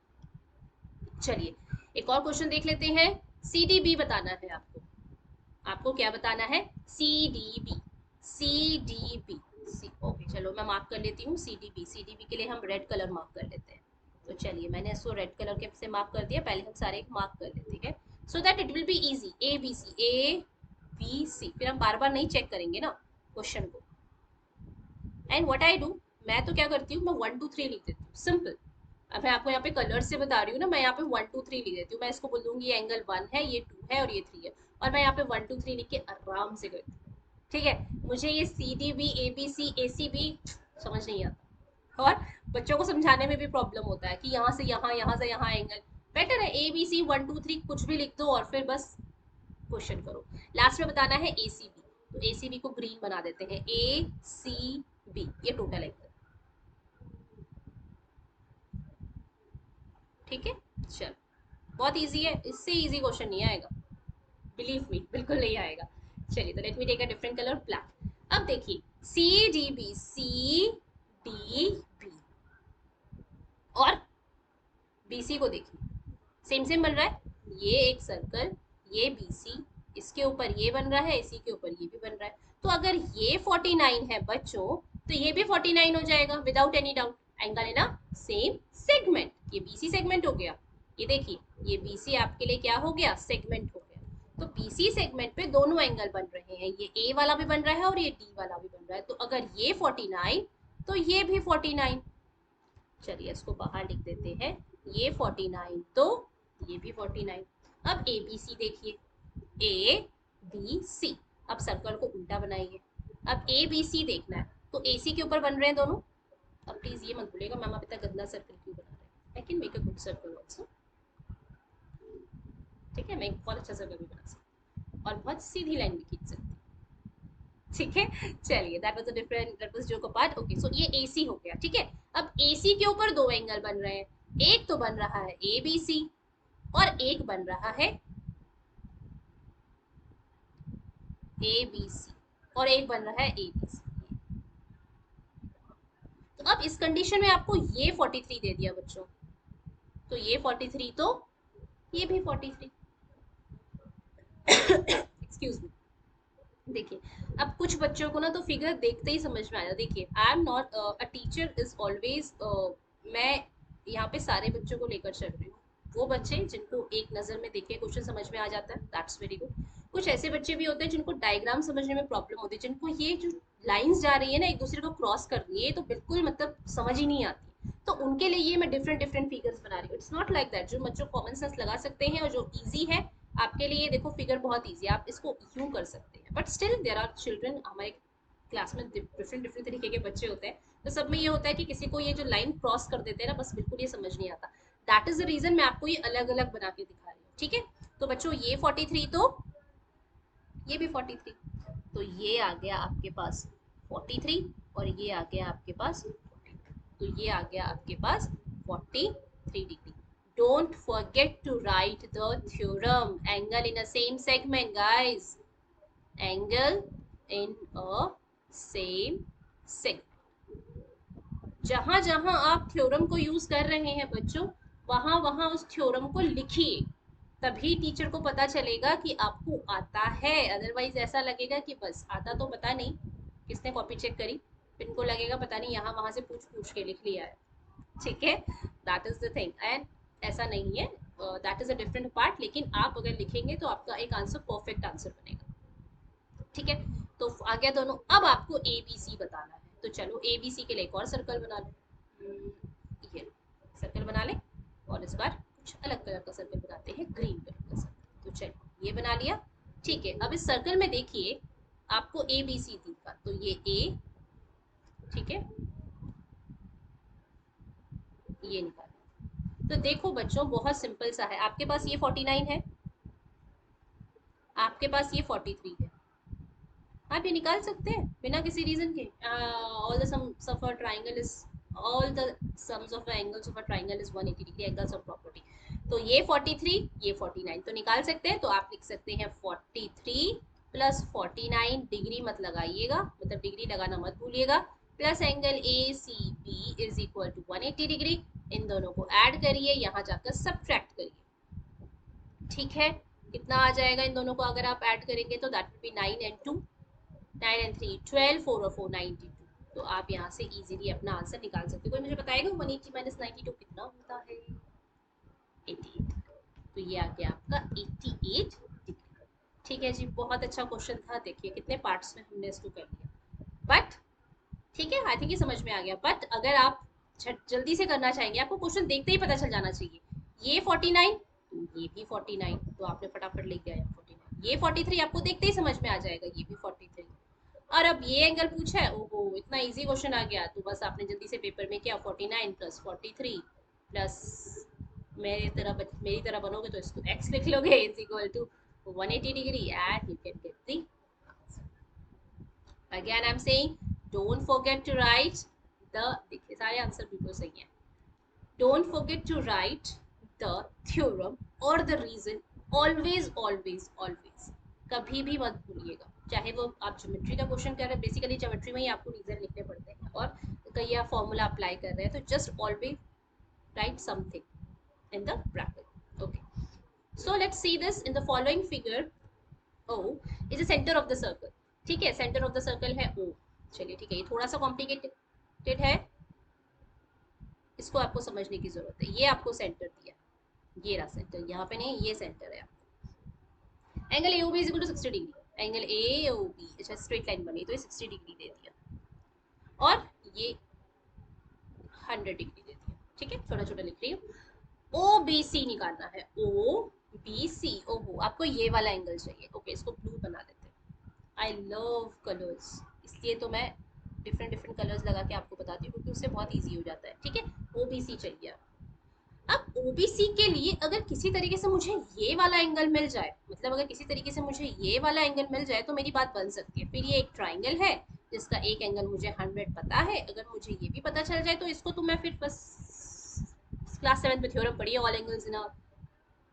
चलिए एक और क्वेश्चन देख लेते हैं. CDB बताना है आपको. आपको क्या बताना है, CDB. CDB ओके, चलो मैं मार्क कर लेती हूँ. CDB के लिए हम रेड कलर मार्क कर लेते हैं. तो चलिए मैंने इसको रेड कलर के से मार्क कर दिया. पहले हम सारे मार्क कर लेते हैं so that it will be easy. ABC, फिर हम बार बार नहीं चेक करेंगे ना क्वेश्चन को. एंड व्हाट आई डू, मैं तो क्या करती हूँ, मैं 1 2 3 लिख देती हूँ, सिंपल. अब मैं आपको यहाँ पे कलर से बता रही हूँ ना, मैं यहाँ पे 1 2 3 लिख देती हूँ. मैं इसको बोल दूंगी ये एंगल 1 है, ये 2 है और ये 3 है, और मैं यहाँ पे 1 2 3 लिख के आराम से करती हूँ. ठीक है. मुझे ये CDB ABC ACB समझ नहीं आता, और बच्चों को समझाने में भी प्रॉब्लम होता है कि यहाँ से यहाँ से यहाँ एंगल. बेटर है ABC 1 2 3 कुछ भी लिख दो और फिर बस क्वेश्चन करो. लास्ट में बताना है ACB, तो ACB को ग्रीन बना देते हैं. ACB ये टोटल एंगल. ठीक है. चल बहुत इजी है, इससे इजी क्वेश्चन नहीं आएगा, बिलीव मी, बिल्कुल नहीं आएगा. चलिए तो let me take a different colour, black. अब देखिए CDB और BC को देखिए, सेम सेम बन रहा है. ये एक सर्कल, ये BC, इसके ऊपर ये बन रहा है, इसी के ऊपर ये भी बन रहा है. तो अगर ये 49 है बच्चों, तो ये भी 49 हो जाएगा विदाउट एनी डाउट. एंगल है ना, सेम सेगमेंट. ये BC सेगमेंट हो गया. ये देखिए, ये BC आपके लिए क्या हो गया, सेगमेंट हो गया. तो बीसी सेगमेंट पे दोनों एंगल बन रहे हैं, ये ए वाला भी बन रहा है और ये डी वाला भी बन रहा है। तो अगर ये 49 तो ये भी 49। चलिए इसको बाहर लिख देते हैं, ये 49 तो ये भी 49। अब ए बी सी देखिए, ए बी सी। अब सर्कल को उल्टा बनाइए। अब ए बी सी देखना है तो ए सी के ऊपर बन रहे हैं दोनों। अब प्लीज ये मत भूलिएगा मैम आप इतना गंदा सर्कल क्यों बना रहे हैं। I can make a good circle also. ठीक है, मैं एक बहुत अच्छा सर्कल भी बना सकती हूँ और बहुत सीधी लाइन भी खींच सकती हूँ। ठीक है, चलिए that was a different, that was joke apart. Okay, so ये एसी हो गया। ठीक है, अब एसी के ऊपर दो एंगल बन रहे हैं, एक तो बन रहा है ए बी सी और एक बन रहा है ए बी सी और एक बन रहा है ए बी सी। तो अब इस कंडीशन में आपको ये 43 दे दिया बच्चों, तो ये 43 तो ये भी 43। Excuse me. देखिए, अब कुछ बच्चों को ना तो फिगर देखते ही समझ में आया। देखिए, I am not a teacher is always, मैं यहाँ पे सारे बच्चों को लेकर चल रही हूँ। वो बच्चे जिनको एक नज़र में देखे क्वेश्चन समझ में आ जाता है, दैट्स वेरी गुड। कुछ ऐसे बच्चे भी होते हैं जिनको डायग्राम समझने में प्रॉब्लम होती है, जिनको ये जो लाइंस जा रही है ना एक दूसरे को क्रॉस कर रही है, तो बिल्कुल मतलब समझ ही नहीं आती। तो उनके लिए ये मैं डिफरेंट डिफरेंट फिगर्स बना रही हूँ। इट्स नॉट लाइक दैट, जो बच्चों कॉमन सेंस लगा सकते हैं और जो ईजी है आपके लिए, देखो फिगर बहुत ईजी है, आप इसको यूं कर सकते हैं। But still there are children, हमारे क्लास में डिफरेंट डिफरेंट तरीके के बच्चे होते हैं, तो सब में ये होता है कि किसी को ये जो लाइन क्रॉस कर देते हैं ना बस बिल्कुल ये समझ नहीं आता। दैट इज द रीजन मैं आपको ये अलग अलग बना के दिखा रही हूँ। ठीक है, तो बच्चों ये 43 तो ये भी 43, तो ये आ गया आपके पास 43 और ये आ गया आपके पास 40, तो ये आ गया आपके पास 43 degree. Don't forget to write the theorem. Angle in a same segment, guys. Angle in a same segment. जहां जहां आप थ्योरम को यूज कर रहे हैं बच्चों, वहां वहां उस थ्योरम को लिखिए, तभी टीचर को पता चलेगा कि आपको आता है। अदरवाइज ऐसा लगेगा कि बस आता तो पता नहीं, किसने कॉपी चेक करी, फिर इनको लगेगा पता नहीं यहाँ वहां से पूछ पूछ के लिख लिया है। ठीक है, that is the thing. And ऐसा नहीं है, that is a different part, लेकिन आप अगर लिखेंगे तो आपका एक आंसर परफेक्ट आंसर बनेगा। ठीक है, तो आ गया दोनों। अब आपको ए बी सी बताना है, तो चलो ए बी सी के लिए एक और सर्कल बना लो। ये सर्कल बना ले और इस बार कुछ अलग कलर का सर्कल बनाते हैं, ग्रीन कलर का सर्कल। तो चलो ये बना लिया। ठीक है, अब इस सर्कल में देखिए आपको ए बी सी दिखा, तो ये ए, ठीक है, ये निकाला। तो देखो बच्चों बहुत सिंपल सा है, आपके पास ये 49 है, आपके पास ये 43 है, आप ये निकाल सकते हैं बिना किसी रीजन के। All the sums of a triangle is, all the sums of angles of a triangle is 180 degree, angles of property. तो ये 43 ये 49 तो निकाल सकते हैं। तो आप लिख सकते हैं 43 प्लस 49, डिग्री मत लगाइएगा, मतलब डिग्री लगाना मत भूलिएगा, plus angle A C B is equal to 180 degree. इन दोनों को ऐड करिए, यहाँ जाकर सब्ट्रैक्ट करिए। ठीक है, कितना आ जाएगा इन दोनों को अगर आप ऐड करेंगे तो that will B 9 and 2, 9 and 3 12, 4 और 4 92। तो आप यहाँ से इजीली अपना आंसर निकाल सकते हो। कोई मुझे बताएगा 180 माइनस 92 कितना होता है? 88। तो ये आ गया आपका 88 डिग्री। ठीक है जी, बहुत अच्छा क्वेश्चन था। देखिए कितने पार्ट्स में हमने इसको कर लिया, बट ठीक है, आई थिंक ये समझ में आ गया। बट अगर आप जल्दी से करना चाहेंगे, आपको क्वेश्चन देखते ही पता चल जाना चाहिए। ये 49 तो ये भी 49, तो आपने फटाफट लिख दिया 49। ये 43 आपको देखते ही समझ में आ जाएगा, ये भी 43। और अब ये एंगल पूछा है, ओहो इतना इजी क्वेश्चन आ गया, तो बस आपने जल्दी से पेपर में किया 49 प्लस 43 प्लस, मेरी तरह बनोगे तो इसको x लिख लोगे, is equal to 180 degree and you can get the. Again I am saying don't forget to write the, देखिए सारे आंसर बिल्कुल सही है। Don't forget to write the theorem और the reason, always always always, कभी भी मत भूलिएगा। चाहे वो आप ज्योमेट्री का क्वेश्चन कर रहे हैं, बेसिकली ज्योमेट्री में ही आपको रीजन लिखने पड़ते हैं, और कहीं आप फॉर्मूला अप्लाई कर रहे हैं, तो just always right something in the bracket. Okay, so let's see this in the following figure. O is the center of the circle. ठीक है, सेंटर ऑफ द सर्कल है O। चलिए ठीक है, ये थोड़ा सा कॉम्प्लिकेटेड है, इसको आपको समझने की जरूरत है। ये आपको सेंटर दिया, ये रहा सेंटर, यहाँ पे नहीं, ये सेंटर है आपका। Angle AOB is equal to 60 degree, angle AOB, अच्छा स्ट्रेट लाइन बनी तो ये 60 डिग्री दे दिया और ये 100 डिग्री दे दिया। ठीक है, छोटा छोटा लिख रही हूँ। OBC निकालना है, OBC। ओहो, आपको ये वाला एंगल चाहिए। ओके, इसको ब्लू बना देते हैं। आई लव कलर्स, इसलिए तो मैं डिफरेंट डिफरेंट कलर्स लगा के आपको बताती हूँ, क्योंकि उससे बहुत ईजी हो जाता है। ठीक है, OBC चाहिए। अब OBC के लिए अगर किसी तरीके से मुझे ये वाला एंगल मिल जाए, मतलब अगर किसी तरीके से मुझे ये वाला एंगल मिल जाए तो मेरी बात बन सकती है। फिर ये एक ट्राइंगल है जिसका एक एंगल मुझे 100 पता है। अगर मुझे ये भी पता चल जाए तो इसको तो मैं फिर बस क्लास 7 में थ्योरम पढ़ी है, all angles in a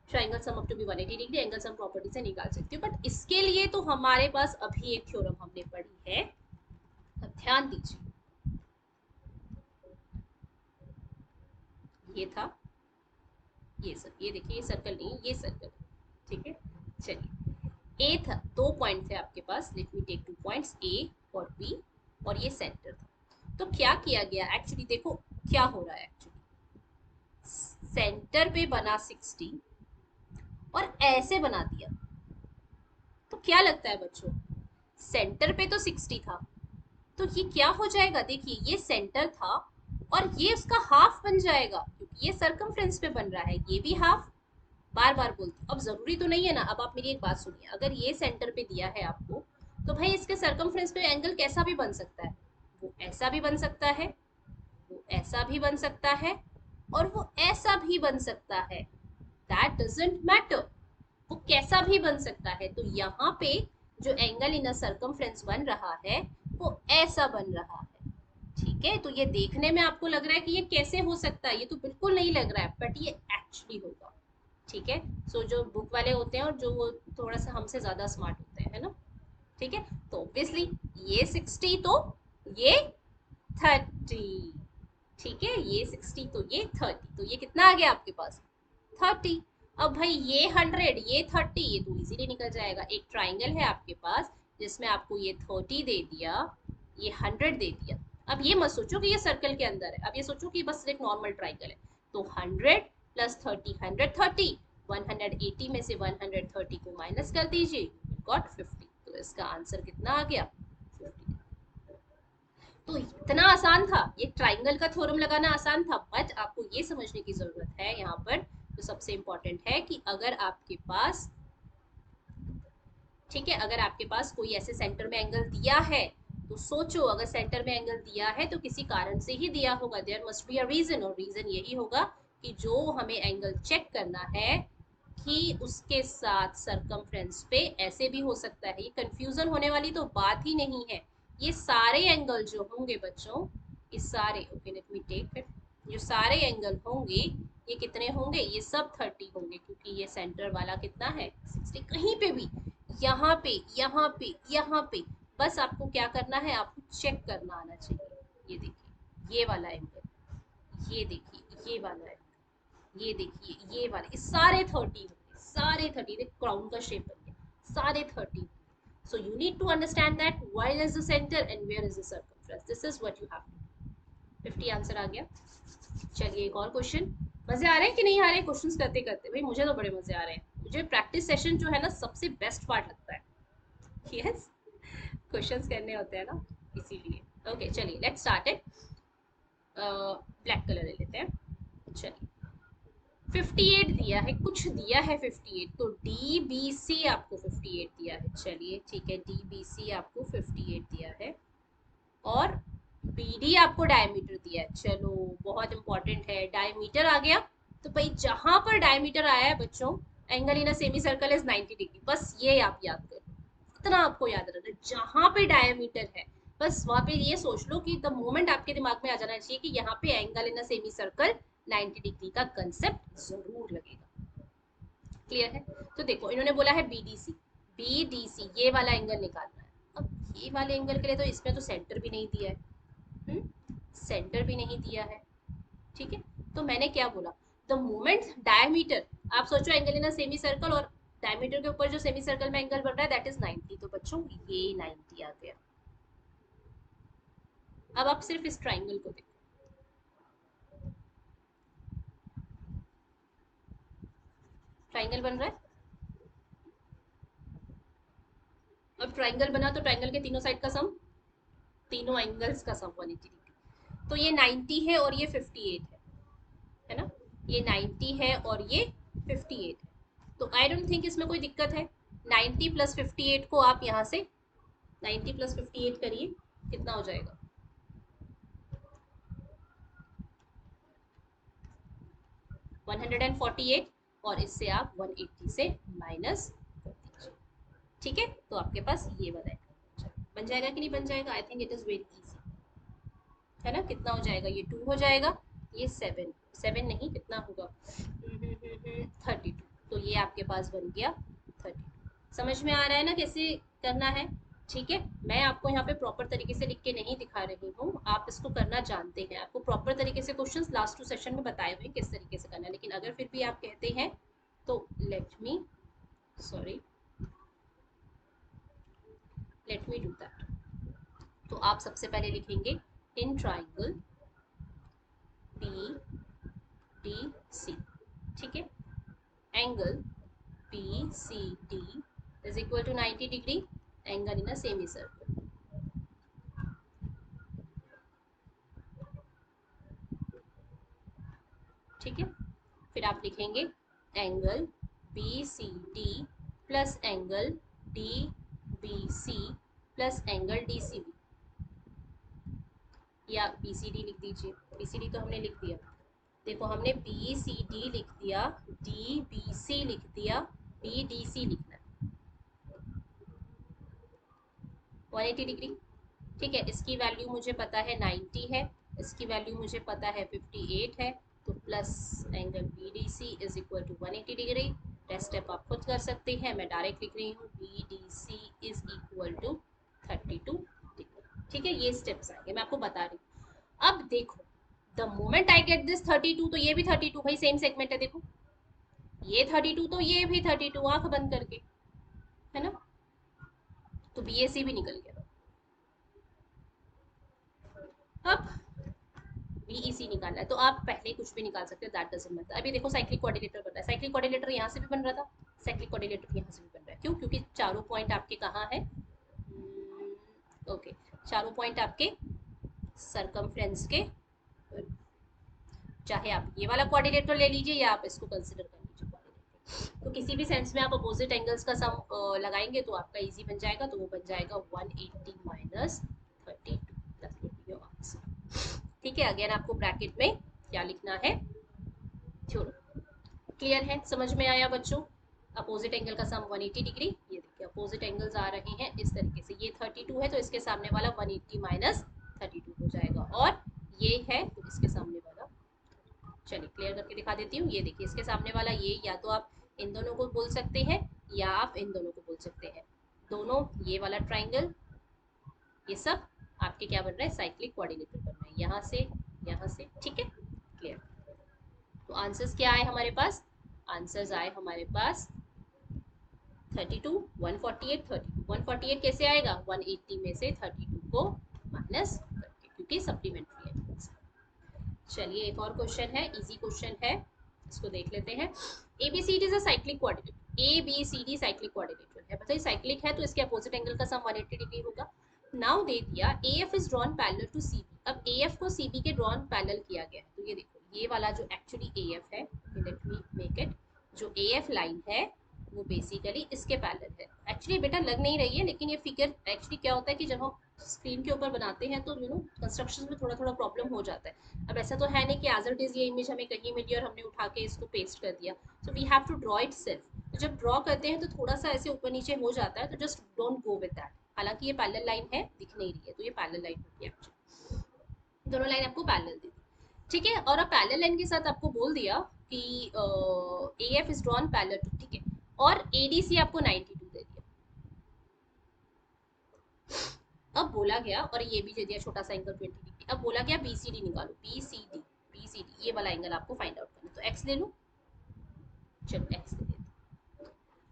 triangle sum up to be 180 degree, angle sum property से निकाल सकती हूँ। बट इसके लिए तो हमारे पास अभी एक थ्योरम हमने पढ़ी है। अब ध्यान दीजिए, ये था, ये सर, ये देखिए, ये सर्कल नहीं है, ये सर्कल। ठीक है, चलिए, ए था, दो पॉइंट थे आपके पास, लेट मी टेक 2 पॉइंट्स, ए और बी, और ये सेंटर था। तो क्या किया गया एक्चुअली, देखो क्या हो रहा है एक्चुअली। सेंटर पे बना 60 और ऐसे बना दिया, तो क्या लगता है बच्चों, सेंटर पे तो 60 था, तो ये क्या हो जाएगा, देखिए ये सेंटर था और ये उसका हाफ बन जाएगा, क्योंकि ये सर्कमफ्रेंस पे बन रहा है, ये भी हाफ। बार बार बोलती हूँ, अब जरूरी तो नहीं है ना। अब आप मेरी एक बात सुनिए, अगर ये सेंटर पे दिया है आपको, तो भाई इसके सर्कमफ्रेंस पे एंगल कैसा भी बन सकता है। वो ऐसा भी बन सकता है, वो ऐसा भी बन सकता है, और वो ऐसा भी बन सकता है। दैट डजेंट मैटर, वो कैसा भी बन सकता है। तो यहाँ पे जो एंगल इन सर्कमफ्रेंस बन रहा है वो ऐसा बन रहा है। ठीक है, तो ये देखने में आपको लग रहा है कि ये कैसे हो सकता है, ये तो बिल्कुल नहीं लग रहा है, बट ये एक्चुअली होगा। ठीक है, सो जो बुक वाले होते हैं और जो वो थोड़ा सा हमसे ज्यादा स्मार्ट होते हैं, है ना। ठीक है, तो ऑब्वियसली ये 60 तो ये 30। ठीक है, ये 60 तो ये 30, तो ये कितना आ गया आपके पास, 30। अब भाई ये 100, ये 30, ये तो इजीली निकल जाएगा। एक ट्राइंगल है आपके पास जिसमें आपको ये 30 दे दिया, ये 100 दे दिया। अब ये मत सोचो कि ये सर्कल के अंदर है, अब ये सोचो कि बस एक नॉर्मल ट्राइंगल है। तो 100 प्लस 30, 130, 180 में से 130 को माइनस कर दीजिए, गॉट 50। तो इसका आंसर कितना आ गया, 50। तो इतना आसान था, ये ट्राइंगल का थ्योरम लगाना आसान था, बट आपको ये समझने की जरूरत है यहाँ पर, जो सबसे इंपॉर्टेंट है कि अगर आपके पास, ठीक है, अगर आपके पास कोई ऐसे सेंटर में एंगल दिया है, तो सोचो अगर सेंटर में एंगल दिया है तो किसी कारण से ही दिया होगा, there must be a reason, और रीजन यही होगा कि जो हमें एंगल चेक करना है कि उसके साथ सरकमफ्रेंस पे ऐसे भी हो सकता है। ये कंफ्यूजन होने वाली तो बात ही नहीं है। ये सारे एंगल जो होंगे बच्चों, इस सारे, okay let me take it, जो सारे एंगल होंगे ये कितने होंगे, ये सब 30 होंगे, क्योंकि ये सेंटर वाला कितना है, 60। कहीं पे भी, यहाँ पे, यहाँ पे, यहाँ पे, बस आपको क्या करना है, आपको चेक करना आना चाहिए। ये देखिए ये वाला एंगल, ये देखिए ये वाला एंगल, ये देखिए ये वाला, ये सारे 30 होंगे, सारे 30, देख क्राउन का शेप बन गया, सारे 30। So you need to understand that where is the centre and where is the circumference, this is what you have to. 50 answer आ गया। चलिए एक और क्वेश्चन। मजे आ रहे हैं कि नहीं आ रहे क्वेश्चंस करते करते, भाई मुझे तो बड़े मजे आ रहे हैं। मुझे प्रैक्टिस सेशन जो है ना सबसे बेस्ट पार्ट लगता है। यस, क्वेश्चंस करने होते हैं ना, इसीलिए। ओके चलिए let's start it. Black colour ले लेते हैं। चलिए 58 दिया है, कुछ दिया है 58, तो डी बी सी आपको 58 दिया है। चलिए ठीक है, डी बी सी आपको 58 दिया है, और बी डी आपको डायमीटर दिया है। चलो बहुत इंपॉर्टेंट है, डायमीटर आ गया। तो भाई जहां पर डायमीटर आया है बच्चों, angle in a semi circle is 90 degree, बस ये आप याद करो, इतना आपको याद रखना। जहां पे डायमीटर है बस वहां पे ये सोच लो कि द मोमेंट आपके दिमाग में आ जाना चाहिए कि यहाँ पे angle in a semi circle 90 degree का कंसेप्ट जरूर लगेगा। क्लियर है, तो देखो इन्होंने बोला है बीडीसी, बीडीसी ये वाला एंगल निकालना है। अब ये वाले एंगल के लिए तो इसमें तो सेंटर भी नहीं दिया है, सेंटर भी नहीं दिया है। ठीक है, तो मैंने क्या बोला, द मोमेंट डायमीटर, आप सोचो angle in a semi circle, और डायमीटर के ऊपर जो सेमी सर्कल में एंगल बन रहा है दैट इज 90, तो बच्चों ये 90 आ गया। अब आप सिर्फ इस ट्राइंगल को देखो, ट्राइंगल बन रहा है, अब ट्राइंगल बना तो ट्राइंगल के तीनों साइड का सम, तीनों एंगल्स का सम 180 डिग्री। तो ये 90 है और ये 58 है ना, ये 90 है और ये 58 है। तो आई डोंट थिंक इसमें कोई दिक्कत है। 90 प्लस 58 को आप यहाँ से 90 प्लस 58 करिए, कितना हो जाएगा? 148, और इससे आप 180 से माइनस कर दीजिए। ठीक है, तो आपके पास ये वाला बन जाएगा कि नहीं बन जाएगा? I think it is very easy, है ना। कितना हो जाएगा? ये 2 हो जाएगा, ये 7, 7 नहीं कितना होगा, 32। तो ये आपके पास बन गया 32। समझ में आ रहा है ना कैसे करना है? ठीक है, मैं आपको यहाँ पे प्रॉपर तरीके से लिख के नहीं दिखा रही हूँ, आप इसको करना जानते हैं। आपको प्रॉपर तरीके से क्वेश्चंस लास्ट 2 सेशन में बताए हुए किस तरीके से करना है, लेकिन अगर फिर भी आप कहते हैं तो लेट मी डू दैट। तो आप सबसे पहले लिखेंगे in triangle B D C, ठीक है, angle B C D is equal to 90 degree, angle in a semicircle. ठीक है, फिर आप लिखेंगे angle B C D plus angle D B C plus angle D C B, या B C D लिख दीजिए। बी सी डी तो हमने लिख दिया, देखो हमने बी सी डी लिख दिया, डी बी सी लिख दिया, बी डी सी लिखना है 180 डिग्री। ठीक है, इसकी वैल्यू मुझे पता है 90 है, इसकी वैल्यू मुझे पता है 58 है, तो plus angle B D C is equal to 180 degree. Rest step आप खुद कर सकते हैं, मैं डायरेक्ट लिख रही हूँ B D C is equal to 32 degree. ठीक है, ये स्टेप्स आएंगे, मैं आपको बता रही हूँ। अब देखो, the moment I get this 32, तो ये भी 32 भाई सेम सेगमेंट है, देखो ये 32 तो ये भी 32, आंख बंद करके, है ना। तो बी ए सी भी निकल गया। अब बीईसी निकालना है तो आप पहले कुछ भी निकाल सकते हैं, दैट डजंट मैटर। अभी देखो साइक्लिक कोऑर्डिनेटर बन रहा है, साइक्लिक कोऑर्डिनेटर यहाँ से भी बन रहा था, साइक्लिक कोऑर्डिनेटर यहाँ से भी बन रहा है। क्यों? क्योंकि चारों पॉइंट आपके कहाँ है? ओके, चारों पॉइंट आपके सरकमफ्रेंस के, चाहे आप ये वाला कोऑर्डिनेटर ले लीजिए या आप इसको कंसिडर कर लीजिए कोऑर्डिनेटर। तो किसी भी सेंस में आप अपोजिट एंगल्स का सम लगाएंगे तो आपका इजी बन जाएगा, तो वो बन जाएगा 180 minus 32, that will be your answer. ठीक है, अगेन आपको ब्रैकेट में क्या लिखना है? थ्योरम। क्लियर है? समझ में आया बच्चों? अपोजिट एंगल का सम 180 डिग्री, ये देखिए अपोजिट एंगल्स आ रहे हैं इस तरीके से, ये 32 है तो इसके सामने वाला 180 माइनस 32 हो जाएगा, और ये है तो इसके सामने वाला, चलिए क्लियर करके दिखा देती हूँ। ये देखिए इसके सामने वाला, ये या तो आप इन दोनों को बोल सकते हैं या आप इन दोनों को बोल सकते हैं, दोनों ये वाला ट्राइंगल, ये सब आपके क्या बन रहा है? साइक्लिक कोऑर्डिनेटर बन रहा है, यहाँ से यहाँ से। ठीक है, क्लियर। तो आंसर्स क्या आए हमारे पास? आंसर्स आए हमारे पास 32, 148, 32। 148 कैसे आएगा? 180 में से 32 को माइनस करके, क्योंकि सप्लीमेंट्री है। चलिए एक और क्वेश्चन है, इजी क्वेश्चन है, इसको देख लेते हैं। ABCD is a cyclic coordinator, ABCD cyclic coordinator है, बताइए साइक्लिक है तो इसके अपोजिट एंगल का सम 180 डिग्री होगा। नाउ दे दिया AF is drawn parallel to CB, अब AF को CB के ड्रॉन पैरेलल किया गया है, तो ये देखो ये वाला जो एक्चुअली AF है, लेट मी मेक इट, जो AF लाइन है वो बेसिकली इसके पैरेलल है। एक्चुअली बेटा लग नहीं रही है, लेकिन ये फिगर एक्चुअली क्या होता है कि जब हम स्क्रीन के ऊपर बनाते हैं तो कंस्ट्रक्शन में थोड़ा थोड़ा प्रॉब्लम हो जाता है। अब ऐसा तो है नहीं कि एज इट इज ये इमेज हमें कहीं मिली और हमने उठा के इसको पेस्ट कर दिया, so we have to draw itself. तो जब ड्रॉ करते हैं तो थोड़ा सा ऐसे ऊपर नीचे हो जाता है, तो just don't go with that. हालांकि ये पैरेलल लाइन है, दिख नहीं रही है, तो ये पैरेलल लाइन होगी एक्चुअली, दोनों लाइन आपको पैरेलल दी थी। ठीक है, और अब पैरेलल लाइन के साथ आपको बोल दिया कि AF is drawn parallel to, ठीक है, और ADC आपको 92 दे दिया। अब बोला गया, और ये भी दे दिया छोटा सा एंगल 20 डिग्री, अब बोला गया BCD निकालो, BCD ये वाला एंगल आपको फाइंड आउट करना, तो x ले लो, चलो x ले लेते।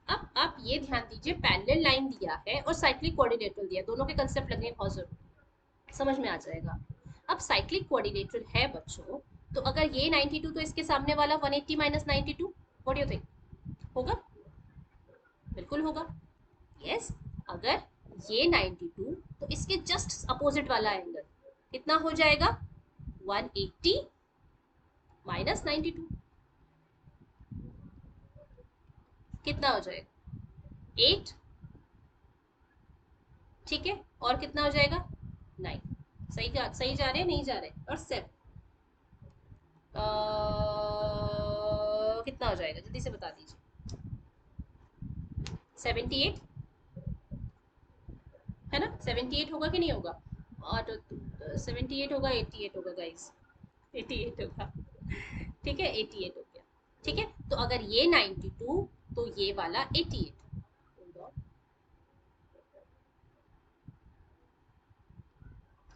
अब आप ये ध्यान दीजिए, पैरेलल लाइन दिया है और साइक्लिक कोऑर्डिनेटर दिया, दोनों के कंसेप्ट लगने बहुत जरूरी, समझ में आ जाएगा। अब साइक्लिक कोऑर्डिनेटर है बच्चों, तो अगर ये 92 तो इसके सामने वाला 180 minus 92, what do you think? होगा? बिल्कुल होगा, यस। अगर ये 92, तो इसके जस्ट अपोजिट वाला एंगल कितना हो जाएगा, 180 माइनस 92, कितना हो जाएगा, 8। ठीक है, और कितना हो जाएगा, 9। सही जा रहे हैं, नहीं जा रहे, और 7 कितना हो जाएगा, जल्दी से बता दीजिए। 78 है ना, 78 होगा कि नहीं होगा, और 78 होगा, 88 होगा गाइस, 88 होगा। ठीक है, 88 हो गया। ठीक है, तो अगर ये 92 तो ये वाला 88,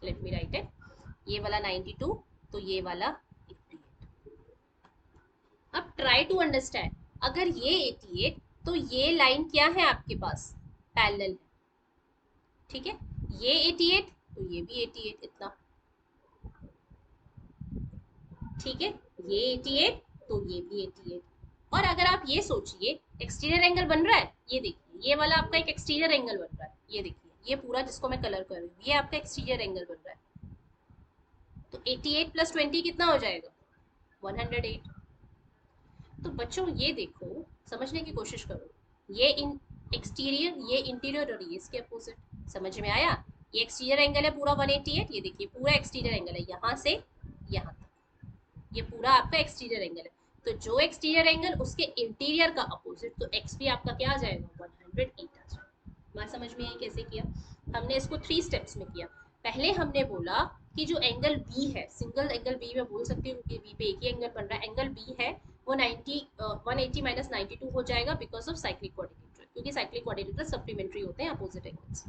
लेट मी राइट इट, ये वाला 92 तो ये वाला 88। अब ट्राई टू अंडरस्टैंड, अगर ये 88 तो ये लाइन क्या है आपके पास, पैरेलल है। ठीक है, ये 88 तो ये भी 88, इतना। ठीक है, ये 88 तो ये भी 88। और अगर आप ये सोचिए, एक्सटीरियर एंगल बन रहा है, ये देखिए, ये वाला आपका एक एक्सटीरियर एंगल बन रहा है, ये देखिए, ये पूरा जिसको मैं कलर कर रही हूँ, ये आपका एक्सटीरियर एंगल बन रहा है। तो 88 प्लस 20 कितना हो जाएगा, 108। तो बच्चों ये देखो, समझने की कोशिश करो, ये इन एक्सटीरियर, ये इंटीरियर, और ये इसके अपोजिट, समझ में आया। ये एक्सटीरियर एंगल है पूरा 188, ये देखिए पूरा एक्सटीरियर एंगल है, यहाँ से यहाँ तक, ये पूरा आपका एक्सटीरियर एंगल है। तो जो एक्सटीरियर एंगल उसके इंटीरियर का अपोजिट, तो एक्स भी आपका क्या आ जाएगा, 108 आ जाएगा। बात समझ में आई कैसे किया, हमने इसको 3 स्टेप्स में किया। पहले हमने बोला कि जो एंगल बी है, सिंगल एंगल बी मैं बोल सकती हूँ, बी पे एक ही एंगल बन रहा है, एंगल बी है वो 180 माइनस 92 हो जाएगा बिकॉज ऑफ साइक्लिक क्वाड्रिलेटरल, क्योंकि साइक्लिक क्वाड्रिलेटरल सप्लीमेंट्री होते हैं अपोजिट एंगल्स।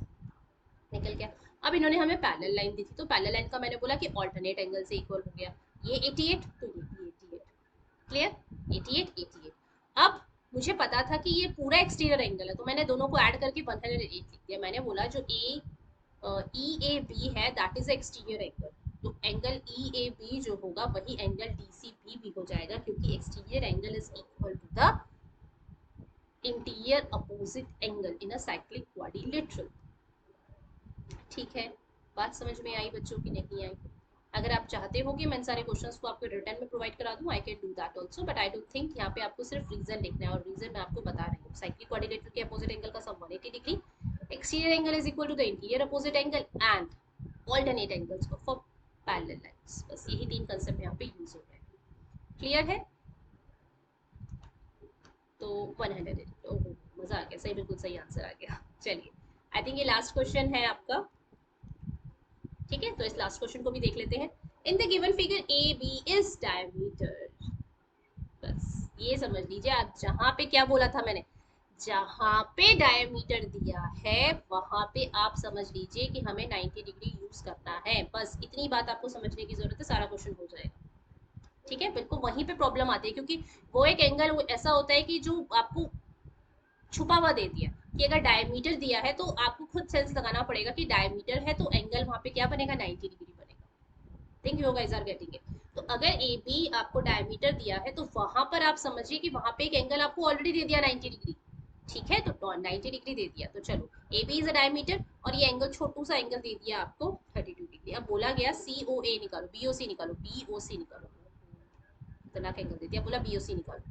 निकल गया। अब इन्होंने हमें पैरेलल लाइन दी थी, तो पैरेलल लाइन का मैंने बोला कि ऑल्टरनेट एंगल से इक्वल हो गया, ये 88 तो ये भी 88, क्लियर, 88 88। अब मुझे पता था कि ये पूरा एक्सटीरियर एंगल है, तो मैंने दोनों को ऐड करके 108 लिख दिया। मैंने बोला जो ई ए बी है दैट इज एक्सटीरियर एंगल, तो एंगल ई ए बी जो होगा वही एंगल डी सी बी भी हो जाएगा, क्योंकि exterior angle is equal to the interior opposite angle in a cyclic quadrilateral. ठीक है, बात समझ में आई बच्चों की नहीं आई। अगर आप चाहते हो कि मैं इन सारे क्वेश्चंस को आपको रिटर्न में प्रोवाइड करा दूं, I can do that also, but I don't think यहाँ पे आपको सिर्फ रीजन लिखना है, और रीजन मैं आपको बता रही हूँ। साइक्लिक क्वाड्रिलेटरल के अपोजिट एंगल का sum 180 degree, exterior angle is equal to the interior opposite angle and alternate angles for parallel lines. बस यही 3 कांसेप्ट यहाँ पे यूज हो रहे हैं। क्लियर है, तो 100, ओह मजा आ गया, सही, बिल्कुल सही आंसर आ गया। चलिए, आई थिंक ये लास्ट क्वेश्चन है आपका। ठीक है, तो इस लास्ट क्वेश्चन को भी देख लेते हैं। In the given figure A B is diameter, बस ये समझ लीजिए आप, जहां पे क्या बोला था मैंने, जहां पे डायमीटर दिया है वहां पे आप समझ लीजिए कि हमें 90 डिग्री यूज करना है, बस इतनी बात आपको समझने की जरूरत है, सारा क्वेश्चन हो जाएगा। ठीक है, बिल्कुल वहीं पे प्रॉब्लम आती है, क्योंकि वो एक एंगल ऐसा होता है कि जो आपको छुपा हुआ दे दिया, कि अगर डायमीटर दिया है तो आपको खुद सेंस लगाना पड़ेगा कि डायमीटर है तो एंगल वहां पे क्या बनेगा, 90 डिग्री बनेगा। Think you guys are getting it. तो अगर ए बी आपको डायमीटर दिया है तो वहां पर आप समझिए कि वहां पे एक एंगल आपको ऑलरेडी दे दिया 90 डिग्री। ठीक है, तो 90 डिग्री दे दिया, तो चलो A B is a diameter, और ये एंगल छोटू सा एंगल दे दिया आपको 32 डिग्री। अब बोला गया सी ओ ए निकालो, बी ओ सी निकालो, बी ओ सी निकालो, इतना एंगल दे दिया, बोला बी ओ सी निकालो।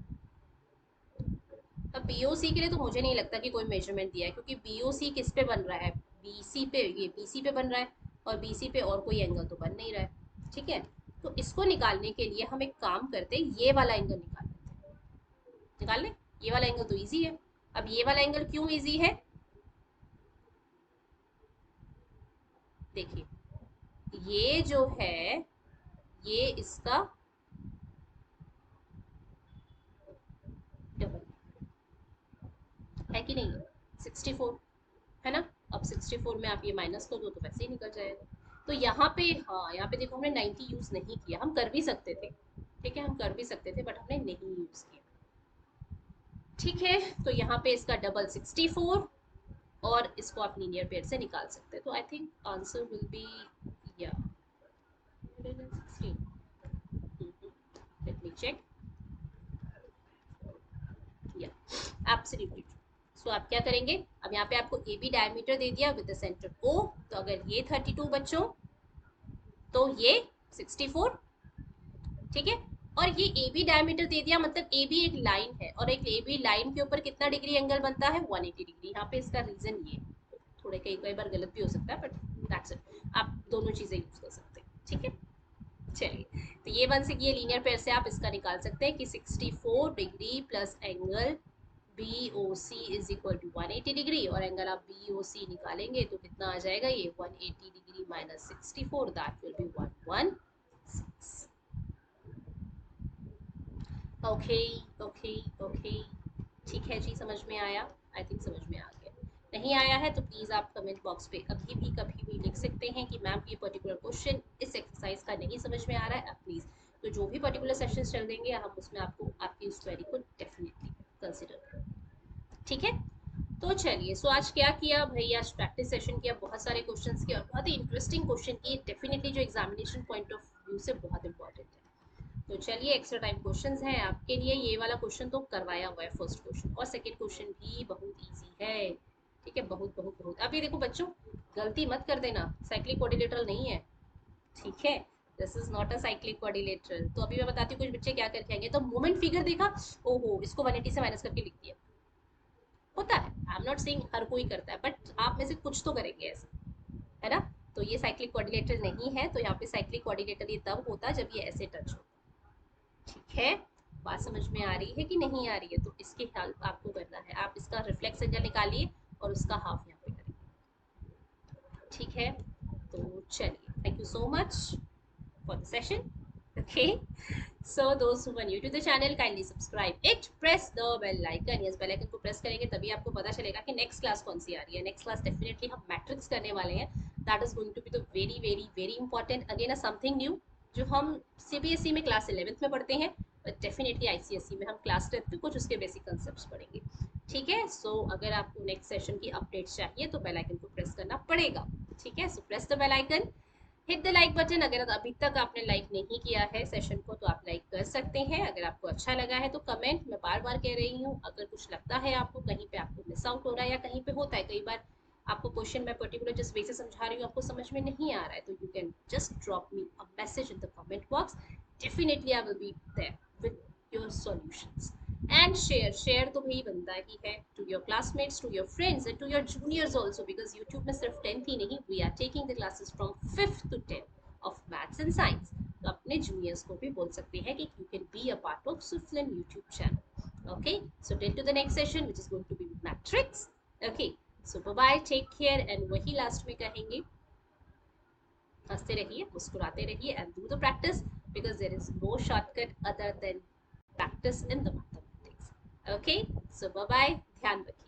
अब बीओसी के लिए तो मुझे नहीं लगता कि कोई मेजरमेंट दिया है, क्योंकि बीओसी किस पे बन रहा है, बीसी पे, ये बीसी पे बन रहा है, और बीसी पे और कोई एंगल तो बन नहीं रहा है। ठीक है, तो इसको निकालने के लिए हम एक काम करते हैं, ये वाला एंगल निकाल लेते हैं। निकाल लें, ये वाला एंगल तो ईजी है। अब ये वाला एंगल क्यों ईजी है, देखिए, ये जो है ये इसका डबल है कि नहीं है, 64 है ना। अब 64 में आप ये माइनस कर दो तो वैसे ही निकल जाएगा। तो यहाँ पे, हाँ यहाँ पे देखो हमने 90 यूज नहीं किया, हम कर भी सकते थे। ठीक है, हम कर भी सकते थे बट हमने नहीं यूज किया। ठीक है, तो यहाँ पे इसका डबल 64, और इसको आप लीनियर पेयर से निकाल सकते हैं, तो I think answer will be या 116। लेट मी चेक, या एब्सोल्युटली ट्रू। सो आप क्या करेंगे, अब यहाँ पे आपको ए बी डायमीटर दे दिया विद द सेंटर ओ, तो अगर ये 32 बच्चों तो ये 64, ठीक है। और ये ए बी डायमीटर दे दिया, मतलब ए बी एक लाइन है और एक ए बी लाइन के ऊपर कितना डिग्री एंगल बनता है, 180 डिग्री। यहाँ पे इसका रीजन ये, थोड़े कई बार गलत भी हो सकता है बट दैट्स इट, आप दोनों चीजें यूज कर सकते हैं, ठीक है। चलिए, तो ये बन सकी है लीनियर पेयर से आप इसका निकाल सकते हैं कि 64 degree plus angle B O C is equal to 180 degree, और एंगल आप बी ओ सी निकालेंगे तो कितना आ जाएगा, ये 180 degree minus 64, that will be 116। Okay okay okay, ठीक है जी, समझ में आया, आई थिंक समझ में आ गया। नहीं आया है तो प्लीज़ आप कमेंट बॉक्स पे कभी भी लिख सकते हैं कि मैम ये पर्टिकुलर क्वेश्चन इस एक्सरसाइज का नहीं समझ में आ रहा है, आप प्लीज़। तो जो भी पर्टिकुलर सेशन चल देंगे हम उसमें आपको आपकी उस क्वेरी को डेफिनेटली कंसिडर करेंगे, ठीक है। तो चलिए, सो आज क्या किया भाई, आज प्रैक्टिस सेशन किया, बहुत सारे क्वेश्चंस किए और बहुत ही इंटरेस्टिंग क्वेश्चन किए, डेफिनेटली जो एग्जामिनेशन पॉइंट ऑफ व्यू से बहुत इंपॉर्टेंट है। तो चलिए, एक्स्ट्रा टाइम क्वेश्चंस हैं आपके लिए, ये वाला क्वेश्चन तो करवाया हुआ है फर्स्ट क्वेश्चन, और सेकंड क्वेश्चन भी बहुत इजी है, ठीक है, बहुत बहुत बहुत। अभी देखो बच्चों, गलती मत कर देना, साइक्लिक क्वाड्रिलेटरल नहीं है, ठीक है, this is not a cyclic quadrilateral. तो अभी मैं बताती हूँ कुछ बच्चे क्या करके आएंगे, तो मोमेंट फिगर देखा, ओहो इसको 180 से माइनस करके लिख दिया, होता है, आई एम नॉट सेइंग हर कोई करता है, बट आप में से कुछ तो करेंगे ऐसा, है ना। तो ये साइक्लिक कोऑर्डिनेटर नहीं है, तो यहाँ पे साइक्लिक कोऑर्डिनेटर ये तब होता है जब ये ऐसे टच हो, ठीक है। बात समझ में आ रही है कि नहीं आ रही है, तो इसके हेल्प आपको करना है, आप इसका रिफ्लेक्स एंगल निकालिए और उसका हाफ यहाँ पे करेंगे, ठीक है। तो चलिए, thank you so much for the session, okay. So those who are new to the channel, kindly subscribe it, press the bell icon, yes bell icon को press करेंगे तभी आपको पता चलेगा कि नेक्स्ट क्लास कौन सी आ रही है। नेक्स्ट क्लास डेफिनेटली हम मैट्रिक्स करने वाले हैं, that is going to be the very very very important, again a something new, जो हम सीबीएसई में क्लास 11th में पढ़ते हैं, बट डेफिनेटली आईसीएसई में हम क्लास 10th में कुछ उसके बेसिक कंसेप्ट पढ़ेंगे, ठीक है। सो अगर आपको नेक्स्ट सेशन की अपडेट चाहिए तो बेल आइकन को प्रेस करना पड़ेगा, ठीक है। So press the bell icon, hit the like button, अगर अभी तक आपने लाइक नहीं किया है सेशन को तो आप लाइक कर सकते हैं, अगर आपको अच्छा लगा है तो कमेंट, मैं बार बार कह रही हूँ, अगर कुछ लगता है आपको कहीं पे आपको मिस आउट हो रहा है या कहीं पे होता है कई बार आपको क्वेश्चन मैं पर्टिकुलर जिस वे से समझा रही हूँ आपको समझ में नहीं आ रहा है, तो you can just drop me a message in the comment box, definitely I will be there with your solutions. And share तो भाई बनता ही है to your classmates, to your friends and to your juniors also, because YouTube में सिर्फ 10th ही नहीं, we are taking the classes from 5th to 10th of maths and science. तो अपने जूनियर्स को भी बोल सकते हैं कि you can be a part of Suphalan YouTube channel, okay. So till to the next session which is going to be matrix, okay. So bye bye, take care, and वही last में कहेंगे, हंसते रहिए, मुस्कुराते रहिए, and do the practice, because there is no shortcut other than practice in the mathematics, okay। So bye bye, ध्यान रखिए।